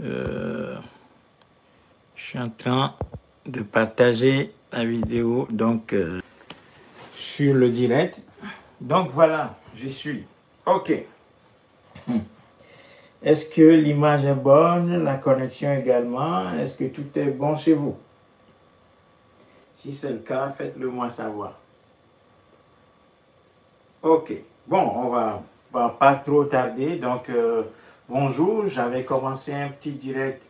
Je suis en train de partager la vidéo donc sur le direct. Donc voilà, je suis. OK. Est-ce que l'image est bonne, la connexion également? Est-ce que tout est bon chez vous? Si c'est le cas, faites-le moi savoir. OK. Bon, on va pas trop tarder. Donc, bonjour. J'avais commencé un petit direct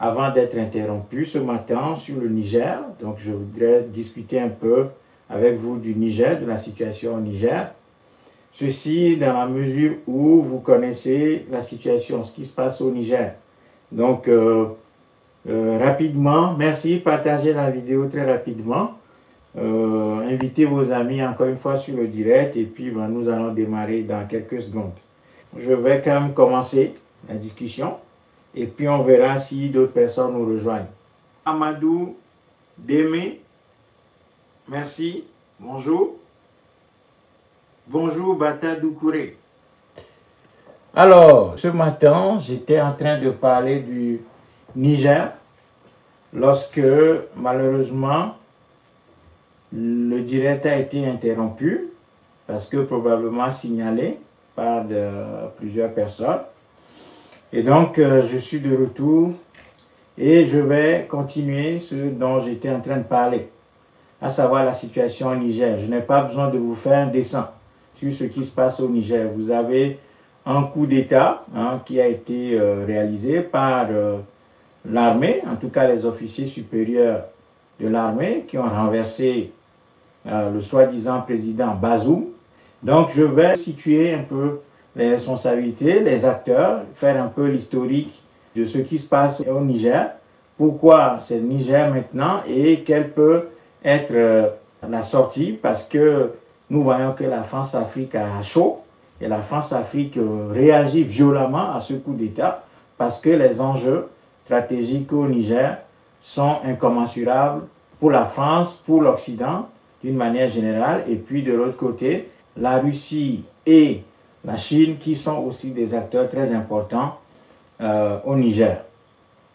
avant d'être interrompu ce matin sur le Niger. Donc, je voudrais discuter un peu avec vous du Niger, de la situation au Niger. Ceci dans la mesure où vous connaissez la situation, ce qui se passe au Niger. Donc, rapidement, merci, partagez la vidéo très rapidement. Invitez vos amis encore une fois sur le direct et puis nous allons démarrer dans quelques secondes. Je vais quand même commencer la discussion et puis on verra si d'autres personnes nous rejoignent. Amadou Démé, merci, bonjour. Bonjour Bata Doukouré. Alors, ce matin, j'étais en train de parler du Niger lorsque malheureusement le direct a été interrompu parce que probablement signalé par plusieurs personnes. Et donc, je suis de retour et je vais continuer ce dont j'étais en train de parler, à savoir la situation au Niger. Je n'ai pas besoin de vous faire un dessin sur ce qui se passe au Niger. Vous avez un coup d'État qui a été réalisé par l'armée, en tout cas les officiers supérieurs de l'armée qui ont renversé le soi-disant président Bazoum. Donc je vais situer un peu les responsabilités, les acteurs, faire un peu l'historique de ce qui se passe au Niger, pourquoi c'est le Niger maintenant et quelle peut être la sortie, parce que nous voyons que la France-Afrique a chaud et la France-Afrique réagit violemment à ce coup d'État parce que les enjeux stratégiques au Niger sont incommensurables pour la France, pour l'Occident d'une manière générale, et puis de l'autre côté, la Russie et la Chine qui sont aussi des acteurs très importants au Niger.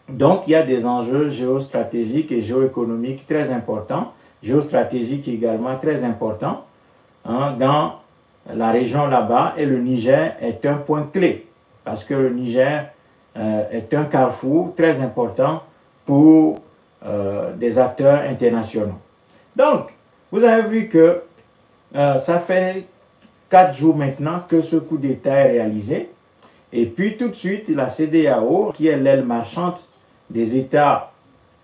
Donc il y a des enjeux géostratégiques et géoéconomiques très importants, géostratégiques également très importants dans la région là-bas, et le Niger est un point clé parce que le Niger est un carrefour très important pour des acteurs internationaux. Donc, vous avez vu que ça fait 4 jours maintenant que ce coup d'État est réalisé, et puis tout de suite la CEDEAO, qui est l'aile marchande des États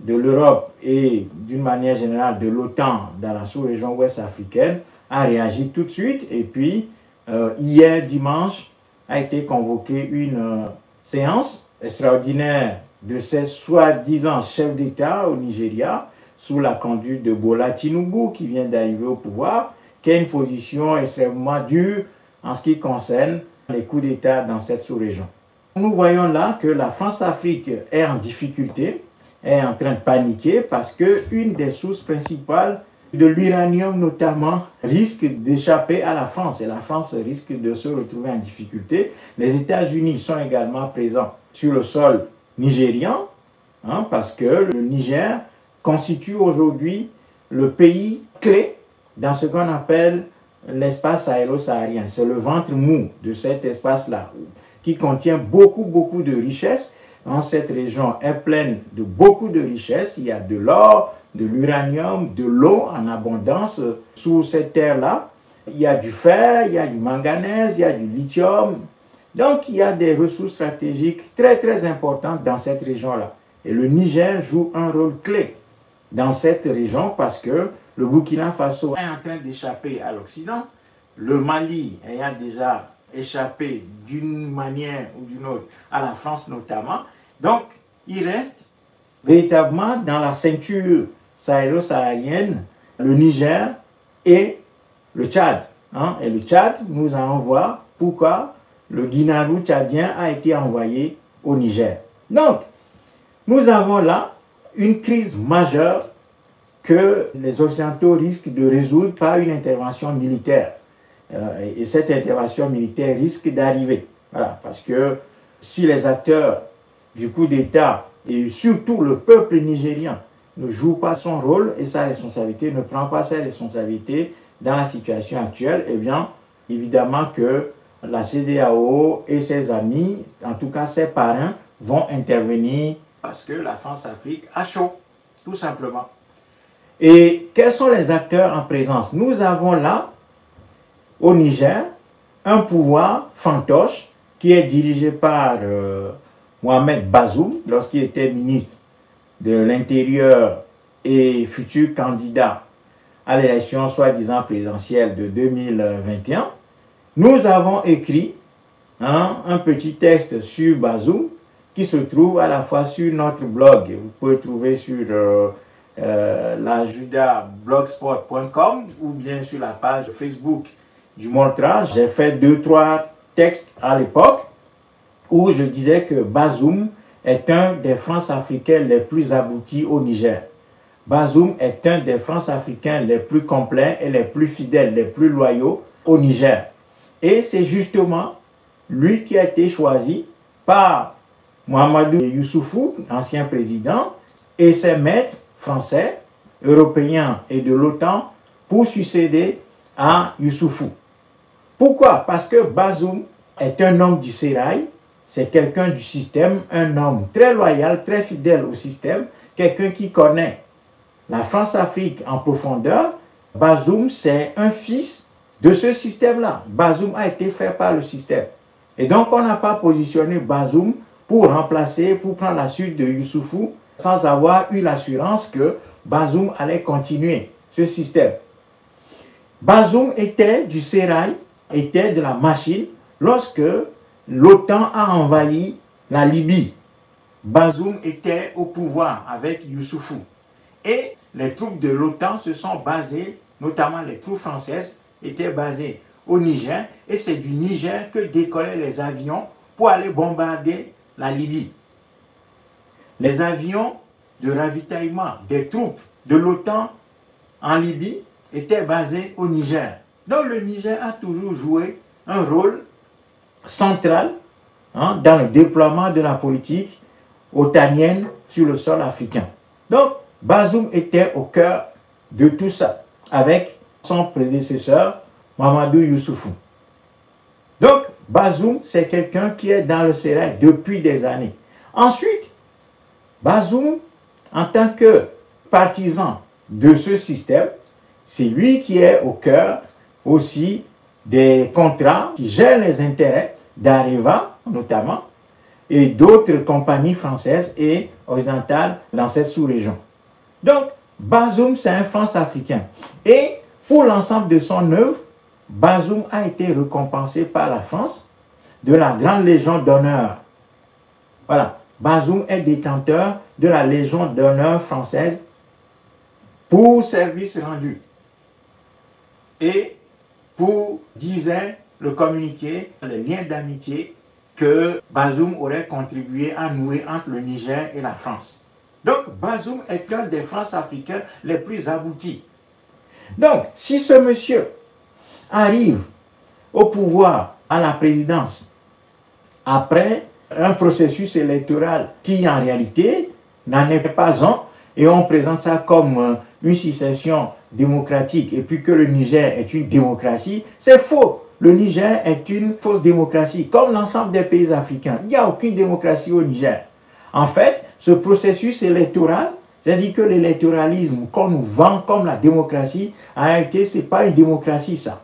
de l'Europe et d'une manière générale de l'OTAN dans la sous-région ouest africaine, a réagi tout de suite. Et puis hier dimanche a été convoquée une séance extraordinaire de ces soi-disant chefs d'État au Nigeria sous la conduite de Bola Tinubu qui vient d'arriver au pouvoir, qui a une position extrêmement dure en ce qui concerne les coups d'État dans cette sous-région. Nous voyons là que la France-Afrique est en difficulté, est en train de paniquer parce qu'une des sources principales de l'uranium notamment risque d'échapper à la France et la France risque de se retrouver en difficulté. Les États-Unis sont également présents sur le sol nigérian parce que le Niger constitue aujourd'hui le pays clé dans ce qu'on appelle l'espace sahélo-saharien. C'est le ventre mou de cet espace-là qui contient beaucoup de richesses. Cette région est pleine de beaucoup de richesses. Il y a de l'or, de l'uranium, de l'eau en abondance sous cette terre-là. Il y a du fer, il y a du manganèse, il y a du lithium. Donc, il y a des ressources stratégiques très importantes dans cette région-là. Et le Niger joue un rôle clé dans cette région parce que le Burkina Faso est en train d'échapper à l'Occident. Le Mali ayant déjà échappé d'une manière ou d'une autre à la France notamment. Donc, il reste véritablement dans la ceinture sahélo-saharienne, le Niger et le Tchad. Et le Tchad, nous allons voir pourquoi le Guinarou tchadien a été envoyé au Niger. Donc, nous avons là une crise majeure que les Occidentaux risquent de résoudre par une intervention militaire. Et cette intervention militaire risque d'arriver. Voilà, parce que si les acteurs du coup d'État et surtout le peuple nigérien ne joue pas son rôle et sa responsabilité, ne prend pas sa responsabilité dans la situation actuelle, eh bien, évidemment que la CEDEAO et ses amis, en tout cas ses parrains, vont intervenir parce que la France-Afrique a chaud, tout simplement. Et quels sont les acteurs en présence? Nous avons là, au Niger, un pouvoir fantoche qui est dirigé par Mohamed Bazoum, lorsqu'il était ministre de l'Intérieur et futur candidat à l'élection soi-disant présidentielle de 2021. Nous avons écrit un petit texte sur Bazoum qui se trouve à la fois sur notre blog. Vous pouvez trouver sur lajudablogspot.com ou bien sur la page Facebook du Montra. J'ai fait 2-3 textes à l'époque où je disais que Bazoum est un des France-Africains les plus aboutis au Niger. Bazoum est un des France-Africains les plus complets et les plus fidèles, les plus loyaux au Niger. Et c'est justement lui qui a été choisi par Mahamadou Issoufou, ancien président, et ses maîtres français, européens et de l'OTAN pour succéder à Issoufou. Pourquoi? Parce que Bazoum est un homme du sérail, c'est quelqu'un du système, un homme très loyal, très fidèle au système, quelqu'un qui connaît la France-Afrique en profondeur. Bazoum, c'est un fils de ce système-là. Bazoum a été fait par le système. Et donc, on n'a pas positionné Bazoum pour remplacer, pour prendre la suite de Issoufou, sans avoir eu l'assurance que Bazoum allait continuer ce système. Bazoum était du sérail, était de la machine, lorsque l'OTAN a envahi la Libye. Bazoum était au pouvoir avec Issoufou. Et les troupes de l'OTAN se sont basées, notamment les troupes françaises, étaient basées au Niger. Et c'est du Niger que décollaient les avions pour aller bombarder la Libye. Les avions de ravitaillement des troupes de l'OTAN en Libye étaient basés au Niger. Donc le Niger a toujours joué un rôle central dans le déploiement de la politique otanienne sur le sol africain. Donc Bazoum était au cœur de tout ça, avec son prédécesseur, Mahamadou Issoufou. Donc, Bazoum, c'est quelqu'un qui est dans le sérail depuis des années. Ensuite, Bazoum, en tant que partisan de ce système, c'est lui qui est au cœur aussi des contrats qui gèrent les intérêts d'Areva, notamment, et d'autres compagnies françaises et occidentales dans cette sous-région. Donc, Bazoum, c'est un France-africain. Et pour l'ensemble de son œuvre, Bazoum a été récompensé par la France de la Grande Légion d'honneur. Voilà, Bazoum est détenteur de la Légion d'honneur française pour service rendu. Et pour, disait le communiqué, les liens d'amitié que Bazoum aurait contribué à nouer entre le Niger et la France. Donc, Bazoum est un des France-Africains les plus aboutis. Donc, si ce monsieur arrive au pouvoir, à la présidence, après un processus électoral qui, en réalité, n'en est pas un, et on présente ça comme une succession démocratique, et puis que le Niger est une démocratie, c'est faux. Le Niger est une fausse démocratie, comme l'ensemble des pays africains. Il n'y a aucune démocratie au Niger. En fait, ce processus électoral, c'est-à-dire que l'électoralisme qu'on nous vend comme la démocratie, en réalité, ce n'est pas une démocratie, ça.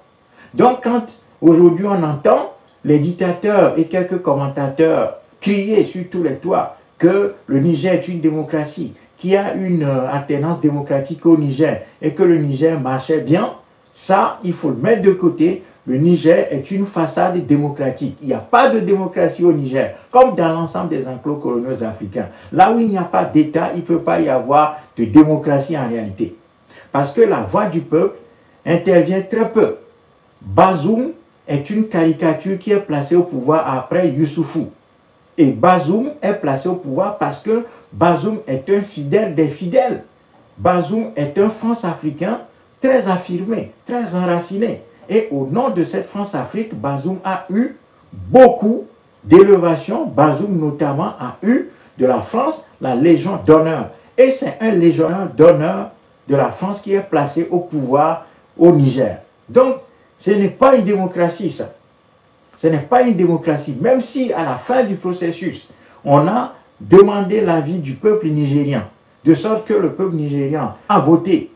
Donc, quand aujourd'hui on entend les dictateurs et quelques commentateurs crier sur tous les toits que le Niger est une démocratie, qu'il y a une alternance démocratique au Niger et que le Niger marchait bien, ça, il faut le mettre de côté. Le Niger est une façade démocratique. Il n'y a pas de démocratie au Niger, comme dans l'ensemble des enclos coloniaux africains. Là où il n'y a pas d'État, il ne peut pas y avoir de démocratie en réalité. Parce que la voix du peuple intervient très peu. Bazoum est une caricature qui est placée au pouvoir après Issoufou. Et Bazoum est placé au pouvoir parce que Bazoum est un fidèle des fidèles. Bazoum est un France-Africain très affirmé, très enraciné. Et au nom de cette France-Afrique, Bazoum a eu beaucoup d'élévation. Bazoum notamment a eu de la France la Légion d'honneur. Et c'est un légionnaire d'honneur de la France qui est placé au pouvoir au Niger. Donc, ce n'est pas une démocratie, ça. Ce n'est pas une démocratie. Même si, à la fin du processus, on a demandé l'avis du peuple nigérien, de sorte que le peuple nigérien a voté.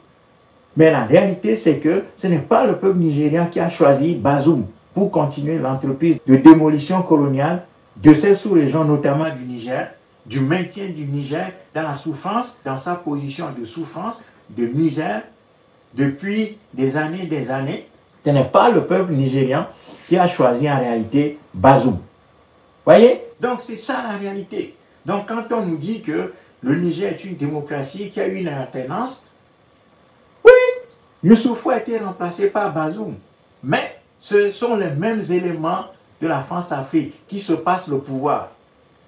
Mais la réalité, c'est que ce n'est pas le peuple nigérien qui a choisi Bazoum pour continuer l'entreprise de démolition coloniale de ces sous-régions, notamment du Niger, du maintien du Niger dans la souffrance, dans sa position de souffrance, de misère, depuis des années. Ce n'est pas le peuple nigérien qui a choisi en réalité Bazoum. Voyez? Donc c'est ça la réalité. Donc quand on nous dit que le Niger est une démocratie qui a eu une alternance, oui, Youssoufou a été remplacé par Bazoum. Mais ce sont les mêmes éléments de la France-Afrique qui se passent le pouvoir.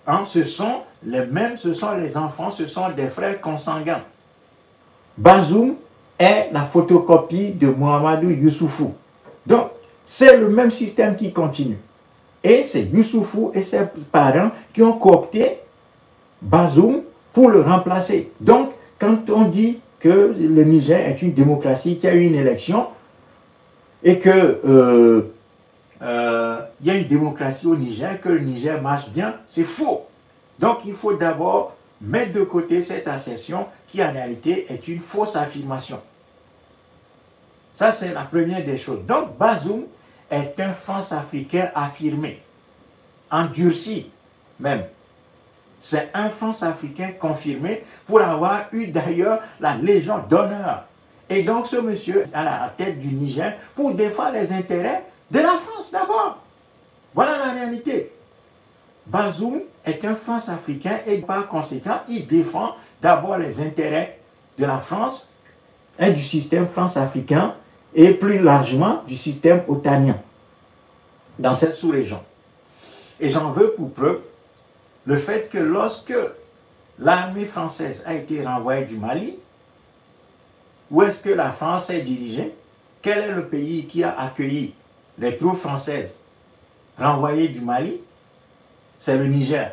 Hein? Ce sont les mêmes, ce sont les enfants, ce sont des frères consanguins. Bazoum est la photocopie de Mahamadou Youssoufou. Donc, c'est le même système qui continue. Et c'est Youssoufou et ses parents qui ont coopté Bazoum pour le remplacer. Donc, quand on dit que le Niger est une démocratie qui a eu une élection et que il y a une démocratie au Niger, que le Niger marche bien, c'est faux. Donc, il faut d'abord mettre de côté cette assertion qui en réalité est une fausse affirmation. Ça, c'est la première des choses. Donc, Bazoum est un France-Africain affirmé, endurci même. C'est un France-Africain confirmé pour avoir eu d'ailleurs la Légion d'honneur. Et donc, ce monsieur à la tête du Niger pour défendre les intérêts de la France d'abord. Voilà la réalité. Bazoum est un France-Africain et par conséquent, il défend d'abord les intérêts de la France et du système France-africain et plus largement du système otanien dans cette sous-région. Et j'en veux pour preuve le fait que lorsque l'armée française a été renvoyée du Mali, où est-ce que la France est dirigée? Quel est le pays qui a accueilli les troupes françaises renvoyées du Mali? C'est le Niger.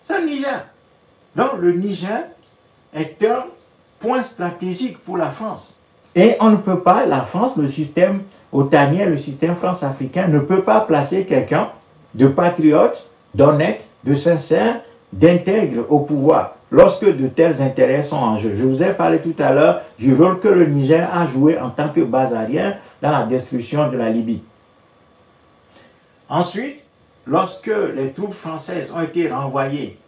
C'est le Niger. Donc le Niger est un point stratégique pour la France. Et on ne peut pas, la France, le système otanien, le système France-africain, ne peut pas placer quelqu'un de patriote, d'honnête, de sincère, d'intègre au pouvoir lorsque de tels intérêts sont en jeu. Je vous ai parlé tout à l'heure du rôle que le Niger a joué en tant que base arrière dans la destruction de la Libye. Ensuite, lorsque les troupes françaises ont été renvoyées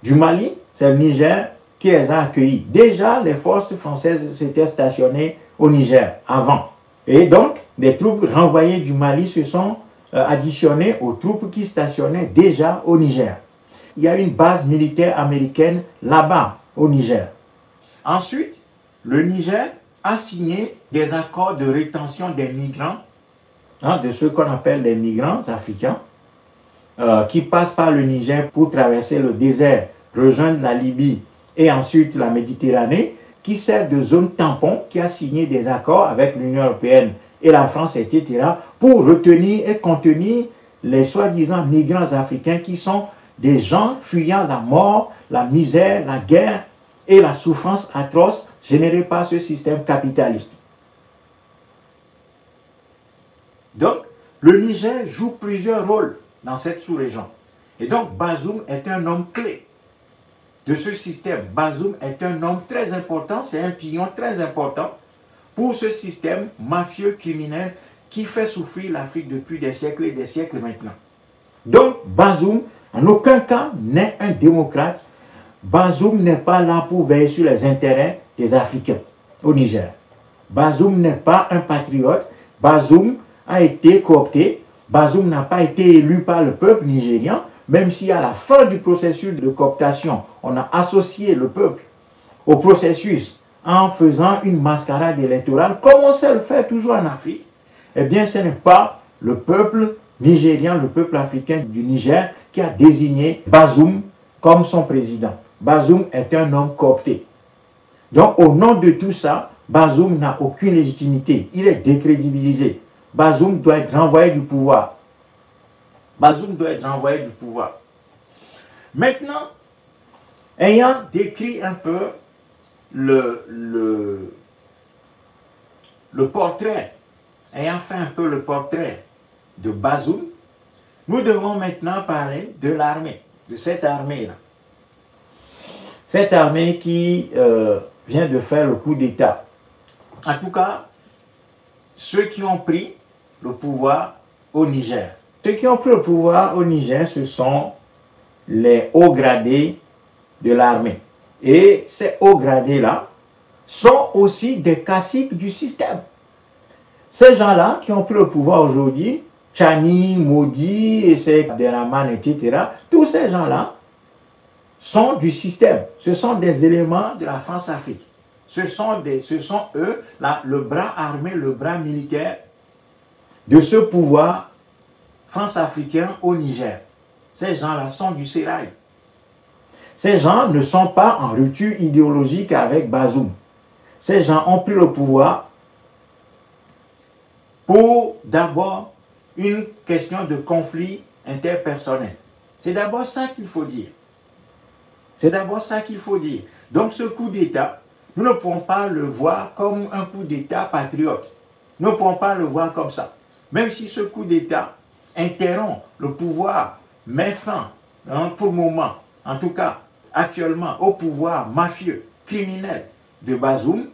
du Mali, c'est le Niger qui les a accueillis. Déjà, les forces françaises s'étaient stationnées au Niger avant. Et donc, les troupes renvoyées du Mali se sont additionnées aux troupes qui stationnaient déjà au Niger. Il y a une base militaire américaine là-bas, au Niger. Ensuite, le Niger a signé des accords de rétention des migrants, de ceux qu'on appelle les migrants africains, qui passent par le Niger pour traverser le désert, rejoindre la Libye et ensuite la Méditerranée, qui sert de zone tampon, qui a signé des accords avec l'Union européenne et la France, etc., pour retenir et contenir les soi-disant migrants africains qui sont des gens fuyant la mort, la misère, la guerre et la souffrance atroce générée par ce système capitaliste. Donc, le Niger joue plusieurs rôles dans cette sous-région. Et donc, Bazoum est un homme clé de ce système. Bazoum est un homme très important, c'est un pignon très important pour ce système mafieux criminel qui fait souffrir l'Afrique depuis des siècles et des siècles maintenant. Donc, Bazoum, en aucun cas, n'est un démocrate. Bazoum n'est pas là pour veiller sur les intérêts des Africains au Niger. Bazoum n'est pas un patriote. Bazoum a été coopté. Bazoum n'a pas été élu par le peuple nigérien, même si à la fin du processus de cooptation, on a associé le peuple au processus en faisant une mascarade électorale, comme on sait le faire toujours en Afrique. Eh bien, ce n'est pas le peuple nigérien, le peuple africain du Niger qui a désigné Bazoum comme son président. Bazoum est un homme coopté. Donc, au nom de tout ça, Bazoum n'a aucune légitimité. Il est décrédibilisé. Bazoum doit être renvoyé du pouvoir. Bazoum doit être renvoyé du pouvoir. Maintenant, Ayant décrit un peu le portrait, ayant fait un peu le portrait de Bazoum, nous devons maintenant parler de l'armée, de cette armée-là. Cette armée qui vient de faire le coup d'État. En tout cas, ceux qui ont pris le pouvoir au Niger. Ceux qui ont pris le pouvoir au Niger, ce sont les hauts gradés de l'armée. Et ces hauts gradés-là sont aussi des caciques du système. Ces gens-là qui ont pris le pouvoir aujourd'hui, Tchani, Modi, et ces Abderrahmane, etc., tous ces gens-là sont du système. Ce sont des éléments de la France-Afrique. Ce sont eux, le bras armé, le bras militaire de ce pouvoir france-africain au Niger. Ces gens-là sont du sérail. Ces gens ne sont pas en rupture idéologique avec Bazoum. Ces gens ont pris le pouvoir pour d'abord une question de conflit interpersonnel. C'est d'abord ça qu'il faut dire. C'est d'abord ça qu'il faut dire. Donc ce coup d'État, nous ne pouvons pas le voir comme un coup d'État patriote. Nous ne pouvons pas le voir comme ça. Même si ce coup d'État interrompt le pouvoir, met fin, pour le moment, en tout cas actuellement, au pouvoir mafieux, criminel de Bazoum,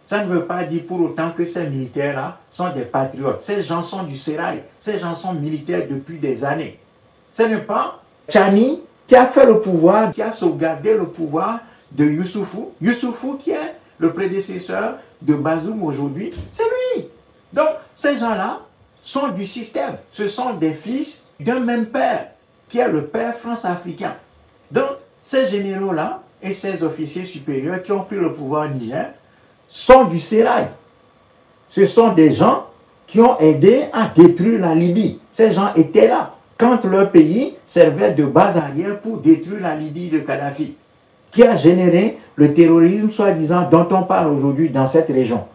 ça ne veut pas dire pour autant que ces militaires-là sont des patriotes. Ces gens sont du sérail. Ces gens sont militaires depuis des années. Ce n'est pas Tchani qui a fait le pouvoir, qui a sauvegardé le pouvoir de Youssoufou. Youssoufou qui est le prédécesseur de Bazoum aujourd'hui, c'est lui. Donc ces gens-là sont du système. Ce sont des fils d'un même père, qui est le père france-africain. Donc ces généraux-là et ces officiers supérieurs qui ont pris le pouvoir au Niger sont du sérail. Ce sont des gens qui ont aidé à détruire la Libye. Ces gens étaient là quand leur pays servait de base arrière pour détruire la Libye de Kadhafi, qui a généré le terrorisme soi-disant dont on parle aujourd'hui dans cette région.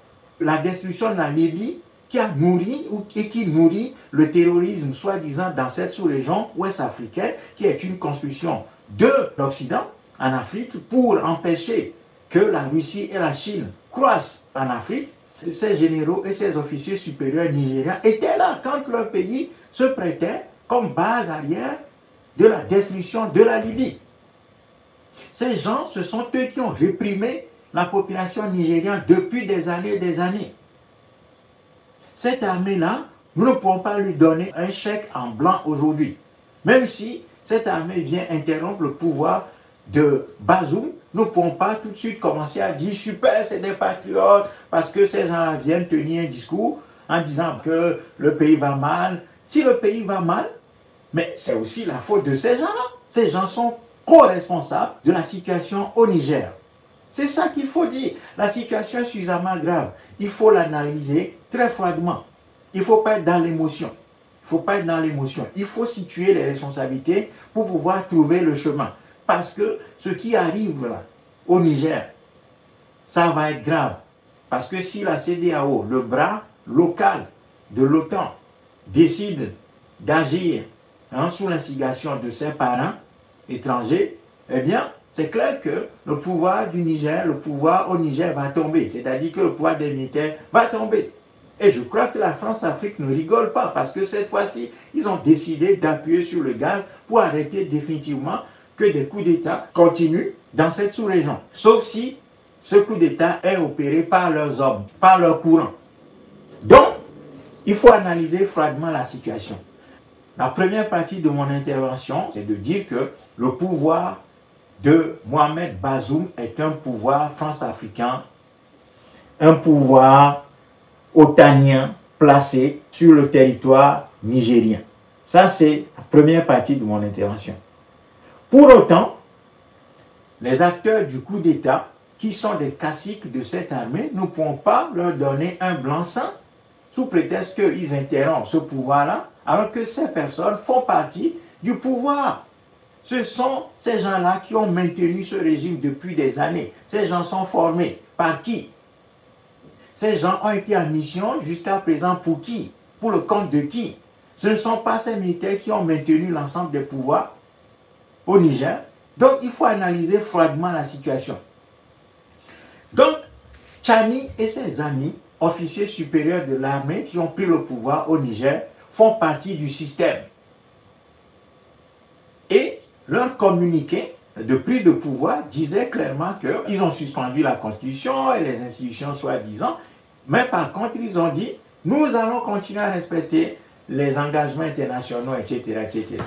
La destruction de la Libye qui a nourri et qui nourrit le terrorisme soi-disant dans cette sous-région ouest-africaine qui est une construction de l'Occident en Afrique pour empêcher que la Russie et la Chine croissent en Afrique. Ces généraux et ces officiers supérieurs nigériens étaient là quand leur pays se prêtait comme base arrière de la destruction de la Libye. Ces gens, ce sont eux qui ont réprimé la population nigérienne depuis des années et des années. Cette armée-là, nous ne pouvons pas lui donner un chèque en blanc aujourd'hui. Même si cette armée vient interrompre le pouvoir de Bazoum, nous ne pouvons pas tout de suite commencer à dire super, c'est des patriotes, parce que ces gens-là viennent tenir un discours en disant que le pays va mal. Si le pays va mal, mais c'est aussi la faute de ces gens-là. Ces gens sont co-responsables de la situation au Niger. C'est ça qu'il faut dire. La situation est suffisamment grave. Il faut l'analyser très froidement. Il ne faut pas être dans l'émotion. Il ne faut pas être dans l'émotion. Il faut situer les responsabilités pour pouvoir trouver le chemin. Parce que ce qui arrive là, au Niger, ça va être grave. Parce que si la CEDEAO, le bras local de l'OTAN, décide d'agir sous l'instigation de ses parents étrangers, eh bien, c'est clair que le pouvoir du Niger, le pouvoir au Niger va tomber. C'est-à-dire que le pouvoir des militaires va tomber. Et je crois que la France-Afrique ne rigole pas parce que cette fois-ci, ils ont décidé d'appuyer sur le gaz pour arrêter définitivement que des coups d'État continuent dans cette sous-région. Sauf si ce coup d'État est opéré par leurs hommes, par leur courant. Donc, il faut analyser froidement la situation. La première partie de mon intervention, c'est de dire que le pouvoir de Mohamed Bazoum est un pouvoir france-africain, un pouvoir otanien placé sur le territoire nigérien. Ça, c'est la première partie de mon intervention. Pour autant, les acteurs du coup d'État, qui sont des caciques de cette armée, ne pourront pas leur donner un blanc-seing sous prétexte qu'ils interrompent ce pouvoir-là, alors que ces personnes font partie du pouvoir. Ce sont ces gens-là qui ont maintenu ce régime depuis des années. Ces gens sont formés par qui? Ces gens ont été en mission jusqu'à présent pour qui? Pour le compte de qui? Ce ne sont pas ces militaires qui ont maintenu l'ensemble des pouvoirs au Niger. Donc, il faut analyser froidement la situation. Donc, Tchani et ses amis, officiers supérieurs de l'armée qui ont pris le pouvoir au Niger, font partie du système. Et leur communiqué de prise de pouvoir disait clairement qu'ils ont suspendu la Constitution et les institutions soi-disant, mais par contre, ils ont dit, nous allons continuer à respecter les engagements internationaux, etc., etc.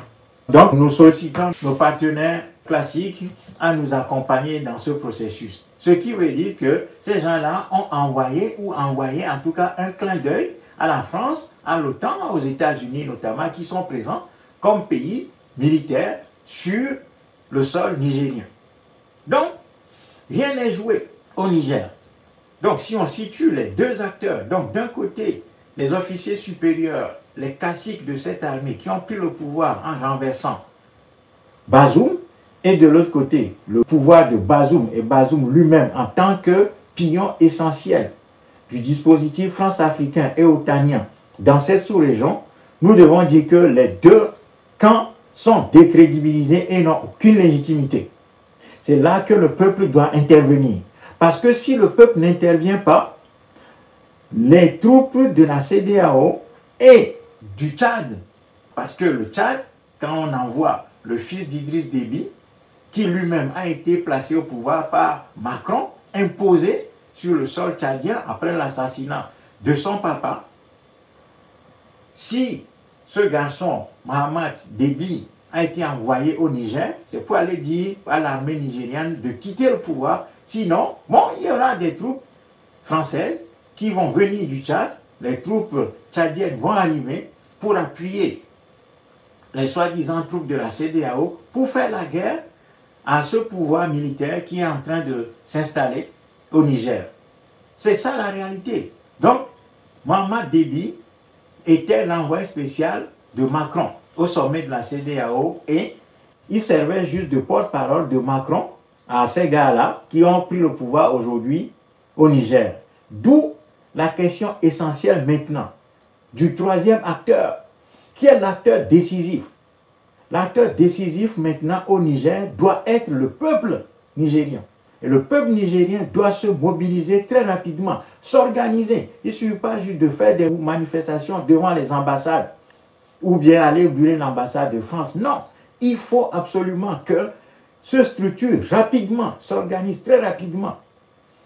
Donc, nous sollicitons nos partenaires classiques à nous accompagner dans ce processus. Ce qui veut dire que ces gens-là ont envoyé en tout cas un clin d'œil à la France, à l'OTAN, aux États-Unis notamment, qui sont présents comme pays militaires sur le sol nigérien. Donc, rien n'est joué au Niger. Donc, si on situe les deux acteurs, donc d'un côté, les officiers supérieurs, les caciques de cette armée qui ont pris le pouvoir en renversant Bazoum, et de l'autre côté, le pouvoir de Bazoum et Bazoum lui-même en tant que pignon essentiel du dispositif france-africain et otanien dans cette sous-région, nous devons dire que les deux camps sont décrédibilisés et n'ont aucune légitimité. C'est là que le peuple doit intervenir. Parce que si le peuple n'intervient pas, les troupes de la CEDEAO et du Tchad, parce que le Tchad, quand on envoie le fils d'Idriss Déby, qui lui-même a été placé au pouvoir par Macron, imposé sur le sol tchadien après l'assassinat de son papa, si ce garçon, Mohamed Déby, a été envoyé au Niger, c'est pour aller dire à l'armée nigériane de quitter le pouvoir. Sinon, bon, il y aura des troupes françaises qui vont venir du Tchad, les troupes tchadiennes vont arriver pour appuyer les soi-disant troupes de la CEDEAO pour faire la guerre à ce pouvoir militaire qui est en train de s'installer au Niger. C'est ça la réalité. Donc, Mohamed Déby était l'envoyé spécial de Macron au sommet de la CEDEAO et il servait juste de porte-parole de Macron à ces gars-là qui ont pris le pouvoir aujourd'hui au Niger. D'où la question essentielle maintenant du troisième acteur, qui est l'acteur décisif. L'acteur décisif maintenant au Niger doit être le peuple nigérien. Et le peuple nigérien doit se mobiliser très rapidement, s'organiser. Il ne suffit pas juste de faire des manifestations devant les ambassades ou bien aller brûler l'ambassade de France. Non, il faut absolument que se structure rapidement, s'organise très rapidement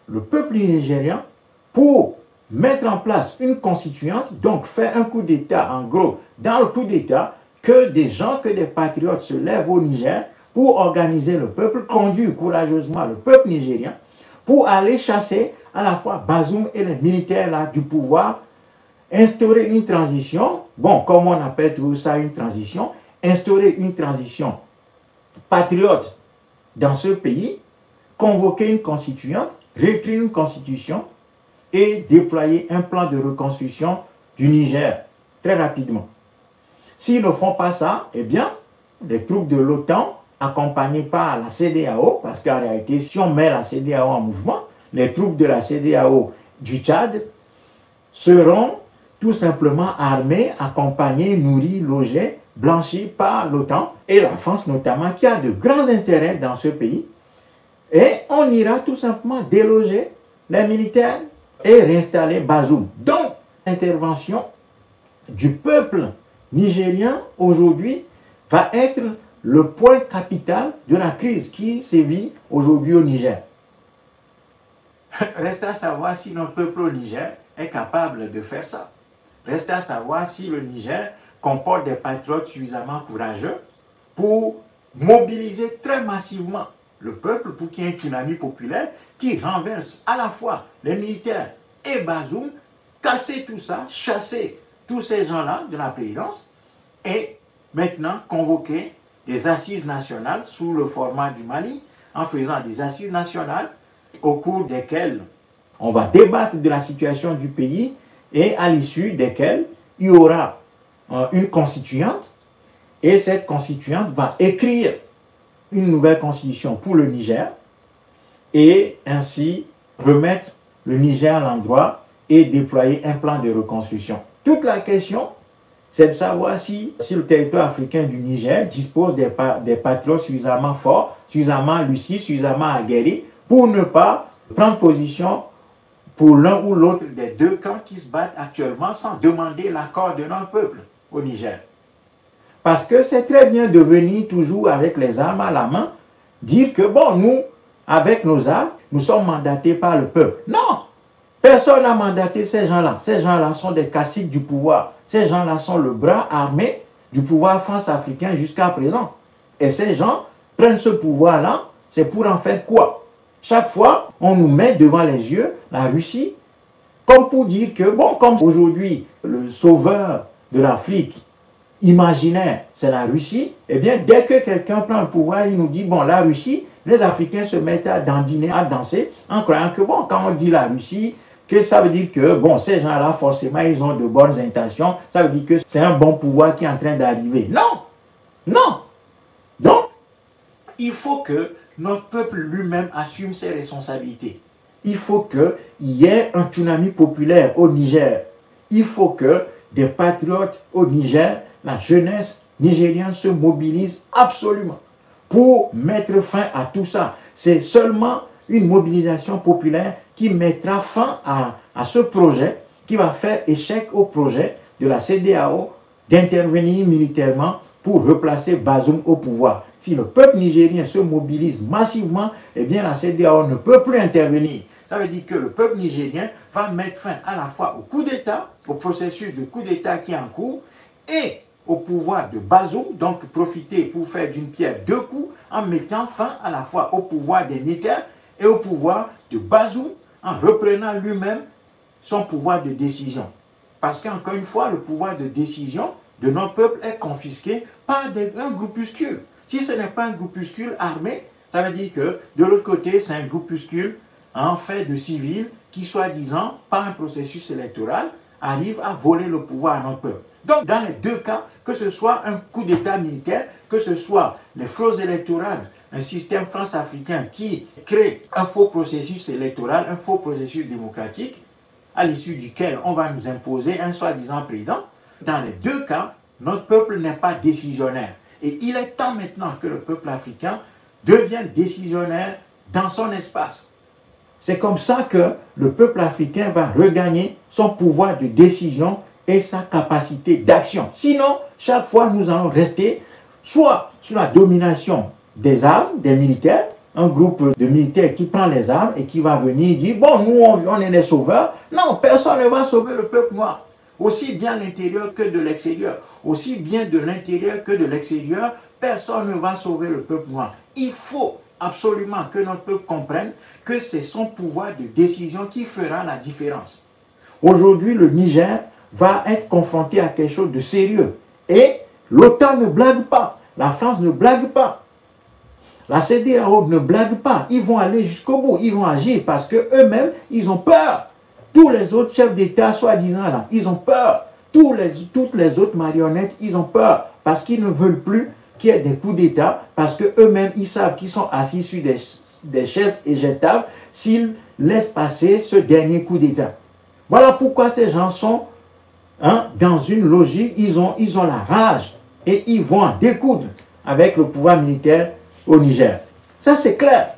le peuple nigérien pour mettre en place une constituante, donc faire un coup d'État en gros. Dans le coup d'État, que des gens, que des patriotes se lèvent au Niger pour organiser le peuple, conduire courageusement le peuple nigérien, pour aller chasser à la fois Bazoum et les militaires là, du pouvoir, instaurer une transition, bon, comme on appelle tout ça une transition, instaurer une transition patriote dans ce pays, convoquer une constituante, réécrire une constitution et déployer un plan de reconstruction du Niger très rapidement. S'ils ne font pas ça, eh bien, les troupes de l'OTAN, accompagnées par la CEDEAO, parce qu'en réalité, si on met la CEDEAO en mouvement, les troupes de la CEDEAO du Tchad seront tout simplement armées, accompagnées, nourries, logées, blanchies par l'OTAN et la France notamment, qui a de grands intérêts dans ce pays. Et on ira tout simplement déloger les militaires et réinstaller Bazoum. Donc, l'intervention du peuple nigérien aujourd'hui va être le point capital de la crise qui sévit aujourd'hui au Niger. Reste à savoir si notre peuple au Niger est capable de faire ça. Reste à savoir si le Niger comporte des patriotes suffisamment courageux pour mobiliser très massivement le peuple pour qu'il y ait un tsunami populaire qui renverse à la fois les militaires et Bazoum, casser tout ça, chasser tous ces gens-là de la présidence et maintenant convoquer des assises nationales sous le format du Mali, en faisant des assises nationales au cours desquelles on va débattre de la situation du pays et à l'issue desquelles il y aura une constituante et cette constituante va écrire une nouvelle constitution pour le Niger et ainsi remettre le Niger à l'endroit et déployer un plan de reconstruction. Toute la question c'est de savoir si le territoire africain du Niger dispose des patriotes suffisamment forts, suffisamment lucides, suffisamment aguerris pour ne pas prendre position pour l'un ou l'autre des deux camps qui se battent actuellement sans demander l'accord de notre peuple au Niger. Parce que c'est très bien de venir toujours avec les armes à la main, dire que bon, nous, avec nos armes, nous sommes mandatés par le peuple. Non! Personne n'a mandaté ces gens-là. Ces gens-là sont des caciques du pouvoir. Ces gens-là sont le bras armé du pouvoir france-africain jusqu'à présent. Et ces gens prennent ce pouvoir-là, c'est pour en faire quoi? Chaque fois, on nous met devant les yeux la Russie, comme pour dire que, bon, comme aujourd'hui, le sauveur de l'Afrique imaginaire, c'est la Russie, eh bien, dès que quelqu'un prend le pouvoir, il nous dit, bon, la Russie, les Africains se mettent à dandiner, à danser, en croyant que, bon, quand on dit la Russie, que ça veut dire que, bon, ces gens-là, forcément, ils ont de bonnes intentions, ça veut dire que c'est un bon pouvoir qui est en train d'arriver. Non! Non! Donc, il faut que notre peuple lui-même assume ses responsabilités. Il faut qu'il y ait un tsunami populaire au Niger. Il faut que des patriotes au Niger, la jeunesse nigérienne se mobilise absolument pour mettre fin à tout ça. C'est seulement une mobilisation populaire qui mettra fin à ce projet, qui va faire échec au projet de la CEDEAO d'intervenir militairement pour replacer Bazoum au pouvoir. Si le peuple nigérien se mobilise massivement, eh bien la CEDEAO ne peut plus intervenir. Ça veut dire que le peuple nigérien va mettre fin à la fois au coup d'État, au processus de coup d'État qui est en cours, et au pouvoir de Bazoum, donc profiter pour faire d'une pierre deux coups, en mettant fin à la fois au pouvoir des militaires et au pouvoir de Bazoum, en reprenant lui-même son pouvoir de décision. Parce qu'encore une fois, le pouvoir de décision de notre peuple est confisqué par un groupuscule. Si ce n'est pas un groupuscule armé, ça veut dire que de l'autre côté, c'est un groupuscule en fait de civils qui, soi-disant, par un processus électoral, arrive à voler le pouvoir à notre peuple. Donc, dans les deux cas, que ce soit un coup d'État militaire, que ce soit les fraudes électorales, un système france-africain qui crée un faux processus électoral, un faux processus démocratique, à l'issue duquel on va nous imposer un soi-disant président, dans les deux cas, notre peuple n'est pas décisionnaire. Et il est temps maintenant que le peuple africain devienne décisionnaire dans son espace. C'est comme ça que le peuple africain va regagner son pouvoir de décision et sa capacité d'action. Sinon, chaque fois, nous allons rester soit sous la domination des armes, des militaires, un groupe de militaires qui prend les armes et qui va venir dire, bon, nous, on est les sauveurs. Non, personne ne va sauver le peuple noir. Aussi bien l'intérieur que de l'extérieur. Aussi bien de l'intérieur que de l'extérieur, personne ne va sauver le peuple noir. Il faut absolument que notre peuple comprenne que c'est son pouvoir de décision qui fera la différence. Aujourd'hui, le Niger va être confronté à quelque chose de sérieux. Et l'OTAN ne blague pas. La France ne blague pas. La CEDEAO ne blague pas. Ils vont aller jusqu'au bout. Ils vont agir parce qu'eux-mêmes, ils ont peur. Tous les autres chefs d'État, soi-disant là, ils ont peur. Toutes les autres marionnettes, ils ont peur. Parce qu'ils ne veulent plus qu'il y ait des coups d'État. Parce qu'eux-mêmes, ils savent qu'ils sont assis sur des chaises éjectables s'ils laissent passer ce dernier coup d'État. Voilà pourquoi ces gens sont dans une logique, ils ont la rage et ils vont en découdre avec le pouvoir militaire au Niger. Ça, c'est clair.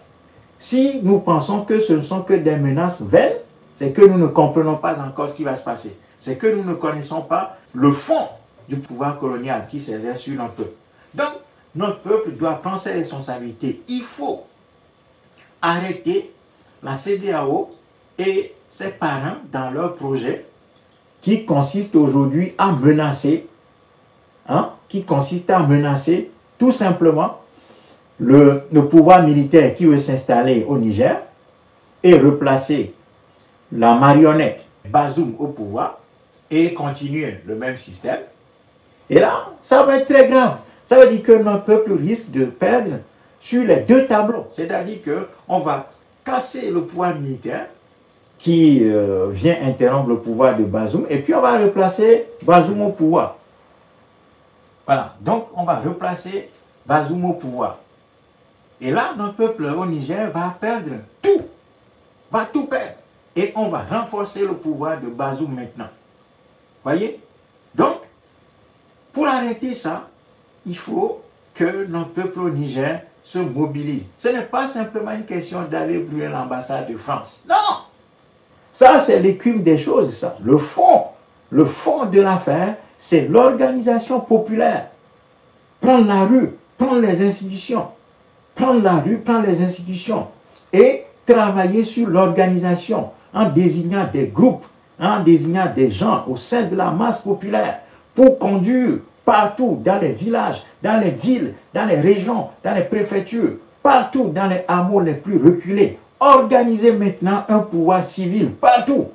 Si nous pensons que ce ne sont que des menaces vaines, c'est que nous ne comprenons pas encore ce qui va se passer. C'est que nous ne connaissons pas le fond du pouvoir colonial qui s'exerce sur notre peuple. Donc, notre peuple doit prendre ses responsabilités. Il faut arrêter la CEDEAO et ses parents dans leur projet qui consiste aujourd'hui à menacer, tout simplement le pouvoir militaire qui veut s'installer au Niger et replacer la marionnette Bazoum au pouvoir et continuer le même système. Et là, ça va être très grave. Ça veut dire que notre peuple risque de perdre sur les deux tableaux. C'est-à-dire qu'on va casser le pouvoir militaire qui vient interrompre le pouvoir de Bazoum et puis on va replacer Bazoum au pouvoir. Voilà, donc on va replacer Bazoum au pouvoir. Et là, notre peuple au Niger va perdre tout. Va tout perdre. Et on va renforcer le pouvoir de Bazoum maintenant. Voyez? Donc, Pour arrêter ça, il faut que notre peuple au Niger se mobilise. Ce n'est pas simplement une question d'aller brûler l'ambassade de France. Non! Ça, c'est l'écume des choses, ça. Le fond de l'affaire, c'est l'organisation populaire. Prendre la rue, prendre les institutions. Prendre la rue, prendre les institutions. Et travailler sur l'organisation en désignant des groupes, en désignant des gens au sein de la masse populaire pour conduire partout dans les villages, dans les villes, dans les régions, dans les préfectures, partout dans les hameaux les plus reculés. Organiser maintenant un pouvoir civil partout.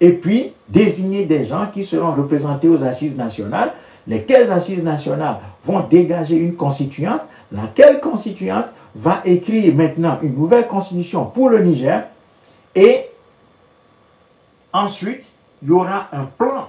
Et puis, désigner des gens qui seront représentés aux assises nationales. Lesquelles assises nationales vont dégager une constituante, laquelle constituante va écrire maintenant une nouvelle constitution pour le Niger. Et ensuite, il y aura un plan